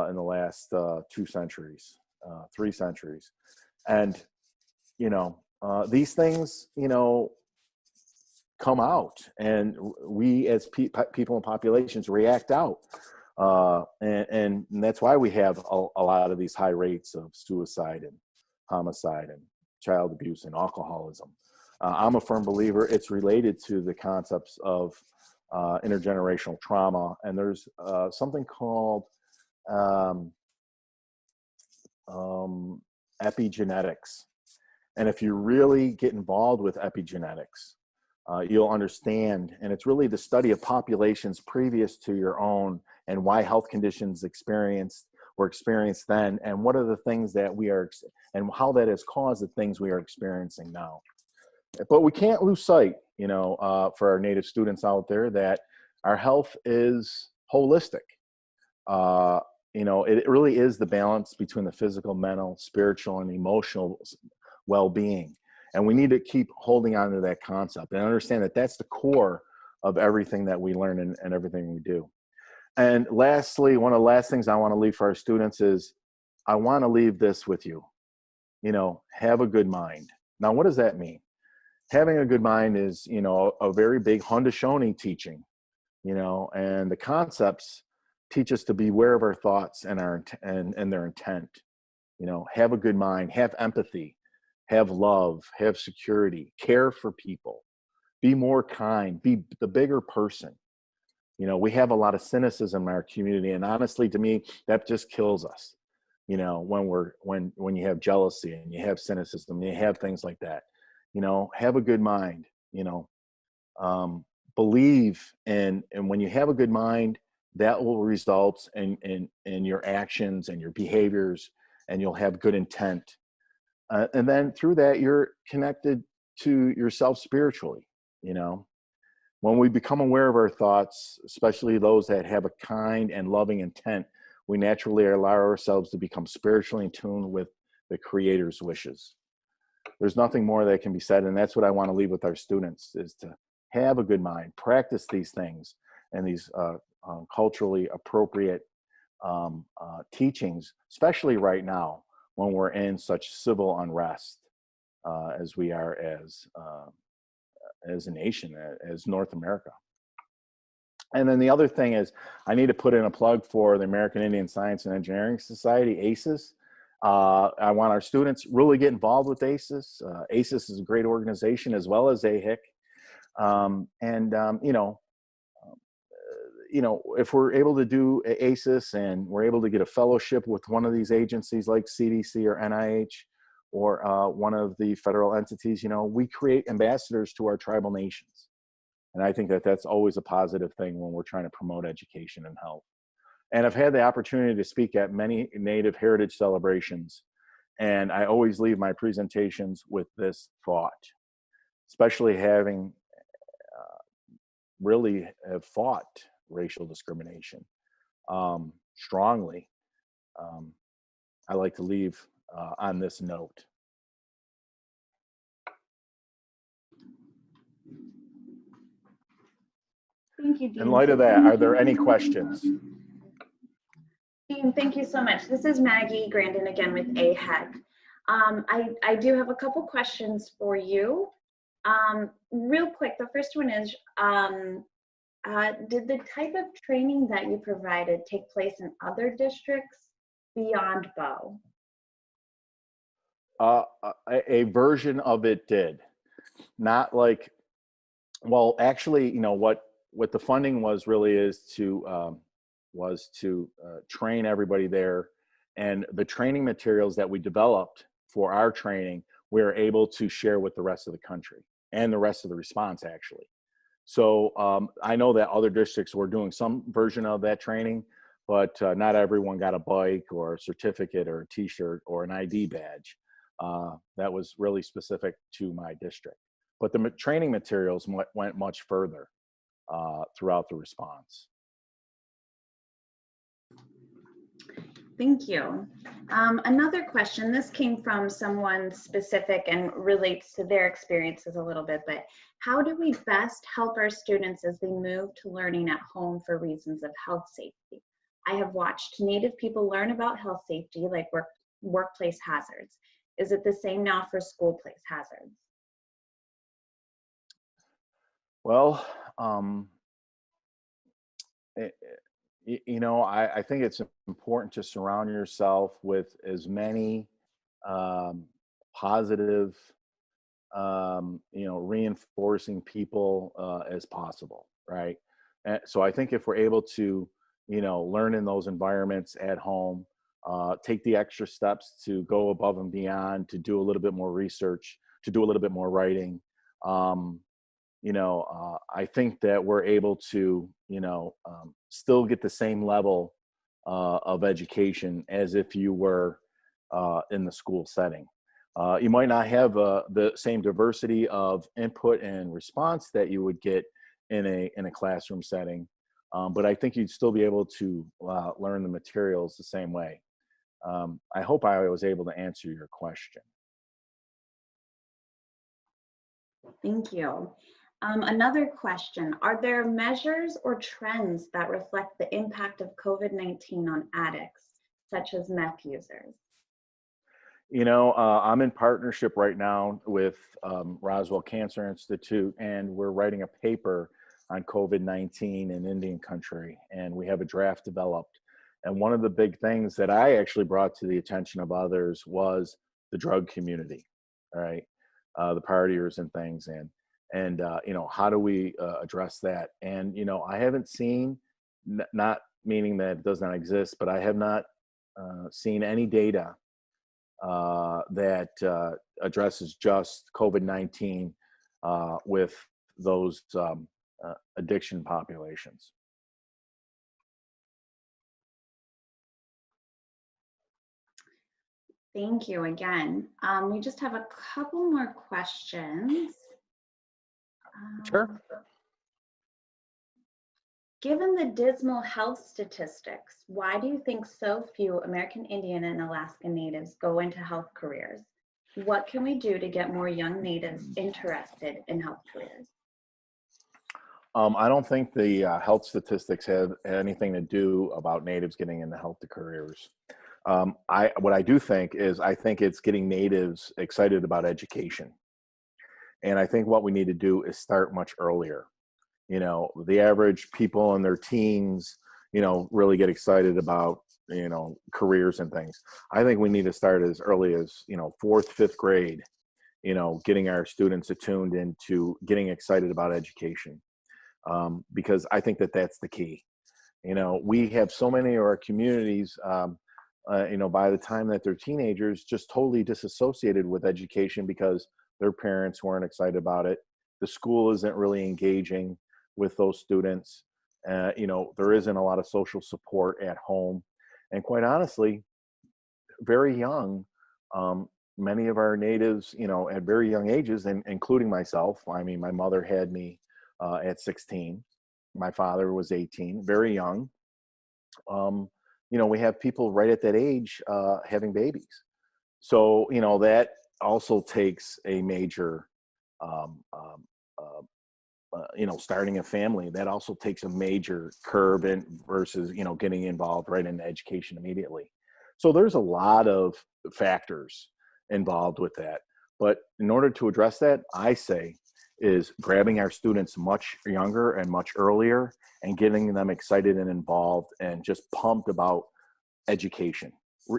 in the last 2 centuries, 3 centuries. And, you know, these things, you know, come out, and we as people and populations react out. And that's why we have a lot of these high rates of suicide and homicide and child abuse and alcoholism. I'm a firm believer it's related to the concepts of intergenerational trauma. And there's something called epigenetics. And if you really get involved with epigenetics, you'll understand, and it's really the study of populations previous to your own and why health conditions were experienced then, and what are the things that we are, and how that has caused the things we are experiencing now. But we can't lose sight, you know, for our Native students out there, that our health is holistic. You know, it really is the balance between the physical, mental, spiritual, and emotional well-being. And we need to keep holding on to that concept and understand that that's the core of everything that we learn and everything we do. And lastly, one of the last things I want to leave for our students is, I want to leave this with you. You know, have a good mind. Now, what does that mean? Having a good mind is, you know, a very big Haudenosaunee teaching, you know, and the concepts teach us to be aware of our thoughts and their intent. You know, have a good mind, have empathy, have love, have security, care for people, be more kind, be the bigger person. You know, we have a lot of cynicism in our community, and honestly, to me, that just kills us. You know, when you have jealousy and you have cynicism, and you have things like that. You know, have a good mind. You know, believe in, and when you have a good mind, that will result in your actions and your behaviors, and you'll have good intent. And then through that, you're connected to yourself spiritually. You know, when we become aware of our thoughts, especially those that have a kind and loving intent, we naturally allow ourselves to become spiritually in tune with the Creator's wishes. There's nothing more that can be said, and that's what I want to leave with our students, is to have a good mind, practice these things and these culturally appropriate teachings, especially right now when we're in such civil unrest as we are as a nation, as North America. And then the other thing is, I need to put in a plug for the American Indian Science and Engineering Society, ACES. I want our students really get involved with ACES. ACES is a great organization, as well as AIHEC. If we're able to do ACES and we're able to get a fellowship with one of these agencies like CDC or NIH or one of the federal entities, we create ambassadors to our tribal nations. And I think that that's always a positive thing when we're trying to promote education and health. And I've had the opportunity to speak at many Native heritage celebrations, and I always leave my presentations with this thought, especially having really have fought racial discrimination strongly. I like to leave on this note. Thank you, Dean. In light of that, are there any questions? Dean, thank you so much. This is Maggie Grandin again with AIHEC. I do have a couple questions for you. Real quick, the first one is, did the type of training that you provided take place in other districts beyond Bow? A version of it did. Not like, well, actually, what the funding was really is to train everybody there, and the training materials that we developed for our training, we're able to share with the rest of the country and the rest of the response, actually. So I know that other districts were doing some version of that training, but not everyone got a bike or a certificate or a t-shirt or an ID badge. That was really specific to my district. But the training materials went much further throughout the response. Thank you. Another question, this came from someone specific and relates to their experiences a little bit, but how do we best help our students as they move to learning at home for reasons of health safety? I have watched Native people learn about health safety, like workplace hazards. Is it the same now for school place hazards? Well, I think it's important to surround yourself with as many positive, reinforcing people as possible, right? And so I think if we're able to, learn in those environments at home, take the extra steps to go above and beyond, to do a little bit more research, to do a little bit more writing, I think that we're able to, still get the same level of education as if you were in the school setting. You might not have the same diversity of input and response that you would get in a classroom setting, but I think you'd still be able to learn the materials the same way. I hope I was able to answer your question. Thank you. Another question, are there measures or trends that reflect the impact of COVID-19 on addicts, such as meth users? I'm in partnership right now with Roswell Cancer Institute, and we're writing a paper on COVID-19 in Indian country, and we have a draft developed. And one of the big things that I actually brought to the attention of others was the drug community, right? The partiers and things, and how do we address that? And I haven't seen, not meaning that it does not exist, but I have not seen any data that addresses just COVID-19 with those addiction populations. Thank you again. We just have a couple more questions. Sure. Given the dismal health statistics, why do you think so few American Indian and Alaska Natives go into health careers? What can we do to get more young Natives interested in health careers? I don't think the health statistics have anything to do about Natives getting into health careers. What I do think is I think it's getting Natives excited about education. And I think what we need to do is start much earlier. You know, the average people in their teens, you know, really get excited about, you know, careers and things. I think we need to start as early as, you know, 4th, 5th grade, you know, getting our students attuned into getting excited about education. Because I think that that's the key. You know, we have so many of our communities, you know, by the time that they're teenagers, just totally disassociated with education because their parents weren't excited about it. The school isn't really engaging with those students. You know, there isn't a lot of social support at home. And quite honestly, very young, many of our Natives, you know, at very young ages, and including myself, I mean, my mother had me at 16. My father was 18, very young. You know, we have people right at that age having babies. So, you know, that also takes a major, you know, starting a family, that also takes a major curb in versus, you know, getting involved right in education immediately. So there's a lot of factors involved with that. But in order to address that, I say, is grabbing our students much younger and much earlier and getting them excited and involved and just pumped about education,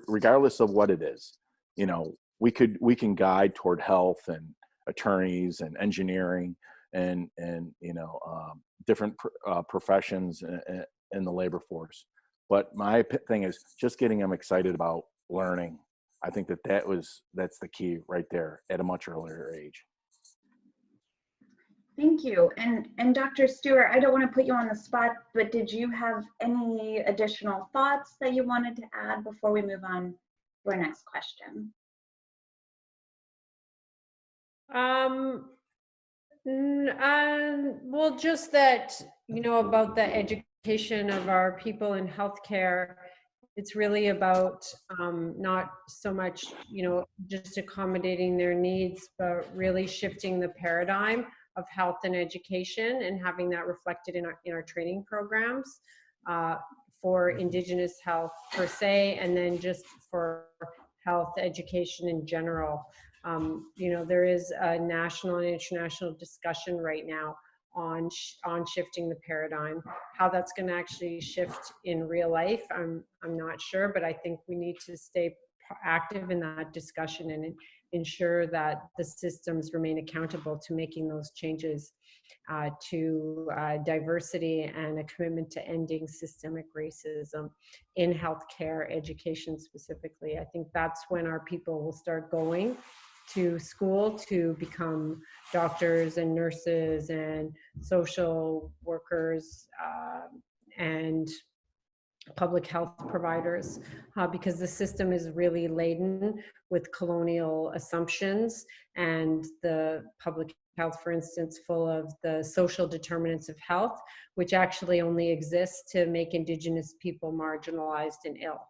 regardless of what it is. You know, we can guide toward health and attorneys and engineering and you know, different professions in the labor force. But my thing is just getting them excited about learning. I think that's the key right there at a much earlier age. Thank you. And Dr. Stewart, I don't want to put you on the spot, but did you have any additional thoughts that you wanted to add before we move on to our next question? Well, just that, you know, about the education of our people in healthcare, it's really about not so much, you know, just accommodating their needs, but really shifting the paradigm of health and education and having that reflected in our training programs for Indigenous health per se, and then just for health education in general. You know, there is a national and international discussion right now on shifting the paradigm. How that's going to actually shift in real life, I'm not sure, but I think we need to stay active in that discussion and ensure that the systems remain accountable to making those changes to diversity and a commitment to ending systemic racism in healthcare education specifically. I think that's when our people will start going to school to become doctors and nurses and social workers and public health providers, because the system is really laden with colonial assumptions, and the public health, for instance, full of the social determinants of health, which actually only exist to make Indigenous people marginalized and ill.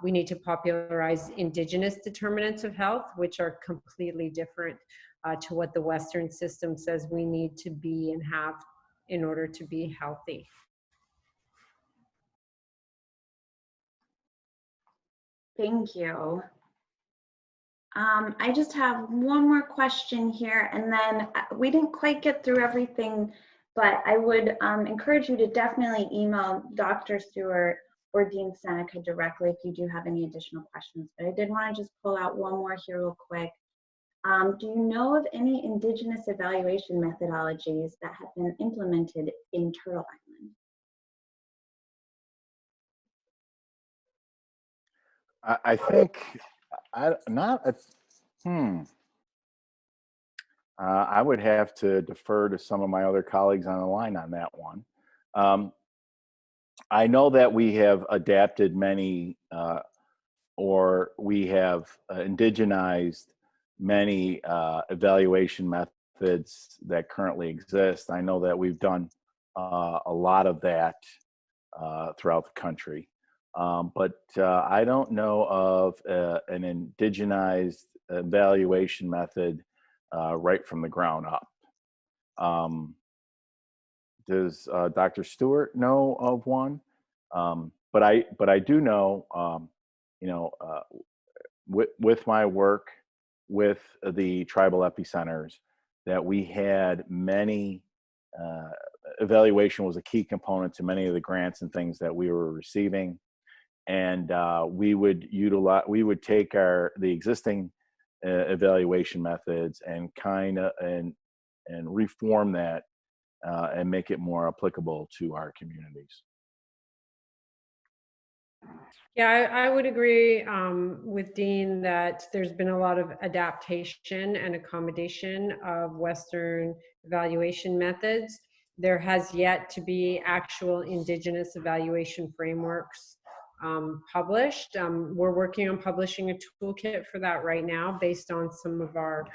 We need to popularize Indigenous determinants of health, which are completely different to what the Western system says we need to be and have in order to be healthy. Thank you. I just have one more question here, and then we didn't quite get through everything, but I would encourage you to definitely email Dr. Stewart or Dean Seneca directly if you do have any additional questions. But I did want to just pull out one more here real quick. Do you know of any Indigenous evaluation methodologies that have been implemented in Turtle Island? I think I would have to defer to some of my other colleagues on the line on that one. I know that we have adapted many, or we have indigenized many evaluation methods that currently exist. I know that we've done a lot of that throughout the country. But I don't know of an indigenized evaluation method right from the ground up. Does Dr. Stewart know of one? But I do know, with my work with the tribal epicenters, that we had many, evaluation was a key component to many of the grants and things that we were receiving. And we would take the existing evaluation methods and and reform that and make it more applicable to our communities. Yeah, I would agree with Dean that there's been a lot of adaptation and accommodation of Western evaluation methods. There has yet to be actual Indigenous evaluation frameworks published. We're working on publishing a toolkit for that right now based on some of our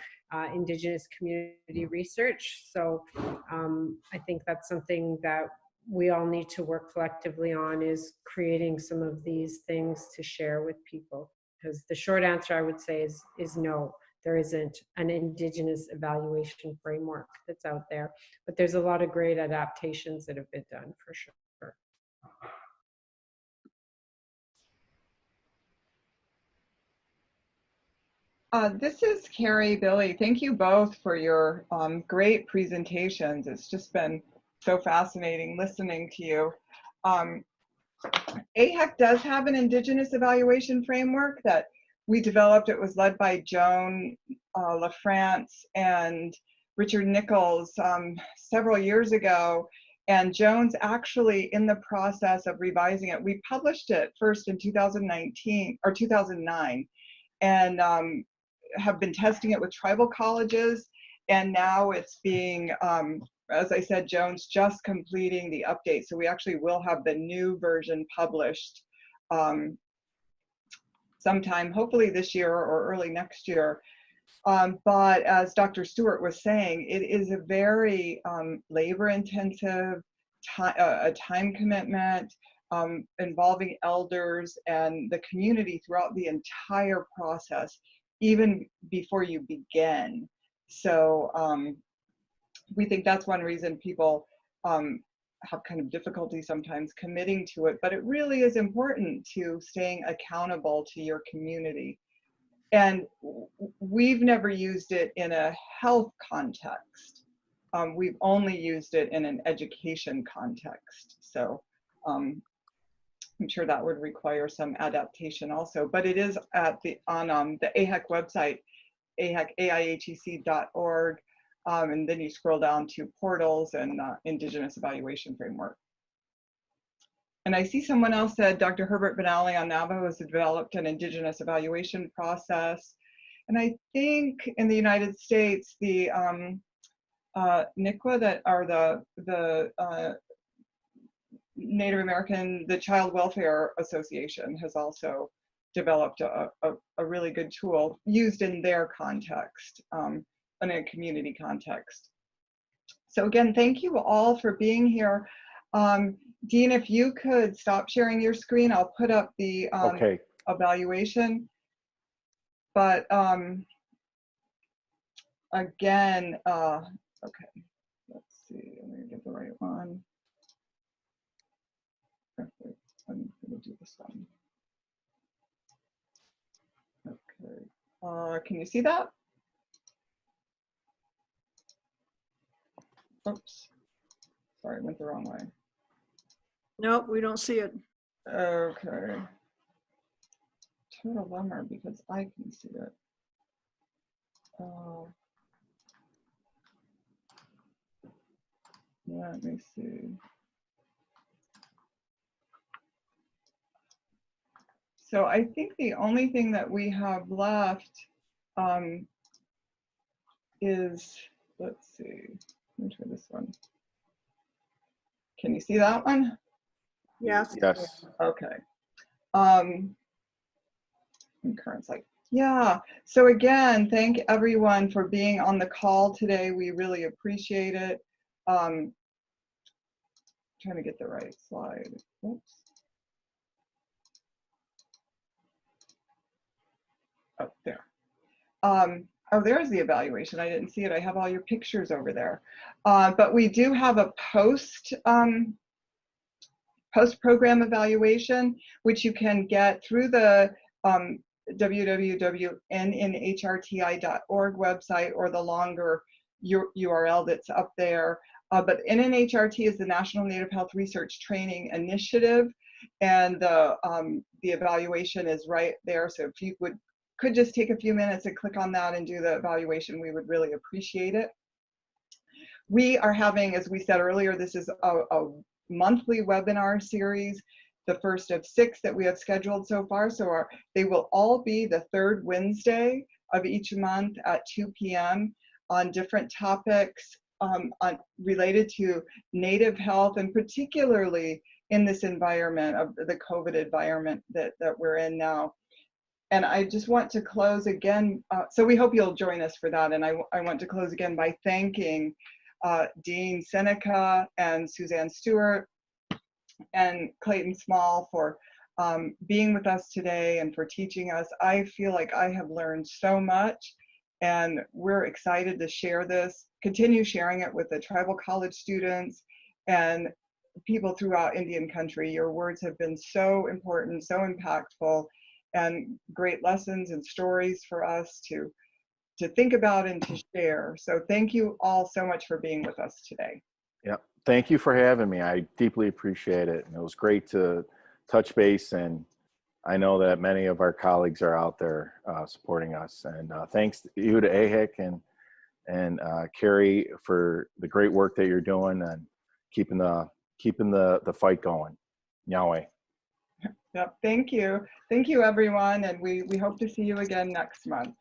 Indigenous community research. So I think that's something that we all need to work collectively on, is creating some of these things to share with people. Because the short answer I would say is no, there isn't an Indigenous evaluation framework that's out there, but there's a lot of great adaptations that have been done for sure. This is Carrie, Billy. Thank you both for your great presentations. It's just been so fascinating listening to you. AIHEC does have an Indigenous evaluation framework that we developed. It was led by Joan LaFrance and Richard Nichols several years ago. And Joan's actually in the process of revising it. We published it first in 2019 or 2009, and have been testing it with tribal colleges, and now it's being, as I said, Joan's just completing the update, so we actually will have the new version published sometime, hopefully this year or early next year. But as Dr. Stewart was saying, it is a very labor-intensive, time commitment, involving elders and the community throughout the entire process, even before you begin. So we think that's one reason people have kind of difficulty sometimes committing to it, but it really is important to staying accountable to your community. And we've never used it in a health context. We've only used it in an education context. So I'm sure that would require some adaptation also, but it is on the AIHEC website, AIHEC.org, and then you scroll down to portals and Indigenous Evaluation Framework. And I see someone else said Dr. Herbert Benally on Navajo has developed an Indigenous evaluation process. And I think in the United States, the NICWA, that are the Native American, the Child Welfare Association, has also developed a really good tool used in their context, in a community context. So again, thank you all for being here. Dean, if you could stop sharing your screen, I'll put up the Okay. evaluation. But again, okay, let's see, I'm gonna get the right one. Perfect. I'm gonna do this one. Okay, can you see that? Oops, sorry, I went the wrong way. Nope, we don't see it. Okay. Total bummer because I can see it. Let me see. So I think the only thing that we have left is, let's see, let me try this one. Can you see that one? Yes. Yes. Okay. Current slide. Yeah. So again, thank everyone for being on the call today. We really appreciate it. Trying to get the right slide. Oops. Oh, there. Oh, there's the evaluation. I didn't see it. I have all your pictures over there. But we do have a post-program evaluation, which you can get through the www.nnhrti.org website or the longer URL that's up there. But NNHRT is the National Native Health Research Training Initiative, and the evaluation is right there. So if you could just take a few minutes and click on that and do the evaluation, we would really appreciate it. We are having, as we said earlier, this is a monthly webinar series, the first of 6 that we have scheduled so far. So they will all be the 3rd Wednesday of each month at 2 p.m. on different topics related to Native health, and particularly in this environment of the COVID environment that we're in now. And I just want to close again, so we hope you'll join us for that. And I want to close again by thanking Dean Seneca and Suzanne Stewart and Clayton Small for being with us today and for teaching us. I feel like I have learned so much, and we're excited to share this, continue sharing it with the tribal college students and people throughout Indian country. Your words have been so important, so impactful, and great lessons and stories for us to think about and to share. So thank you all so much for being with us today. Yep. Thank you for having me. I deeply appreciate it. And it was great to touch base, and I know that many of our colleagues are out there supporting us. And thanks to you, to AIHEC and Carrie, for the great work that you're doing and keeping the fight going. Yahweh. Yep. Thank you. Thank you, everyone. And we hope to see you again next month.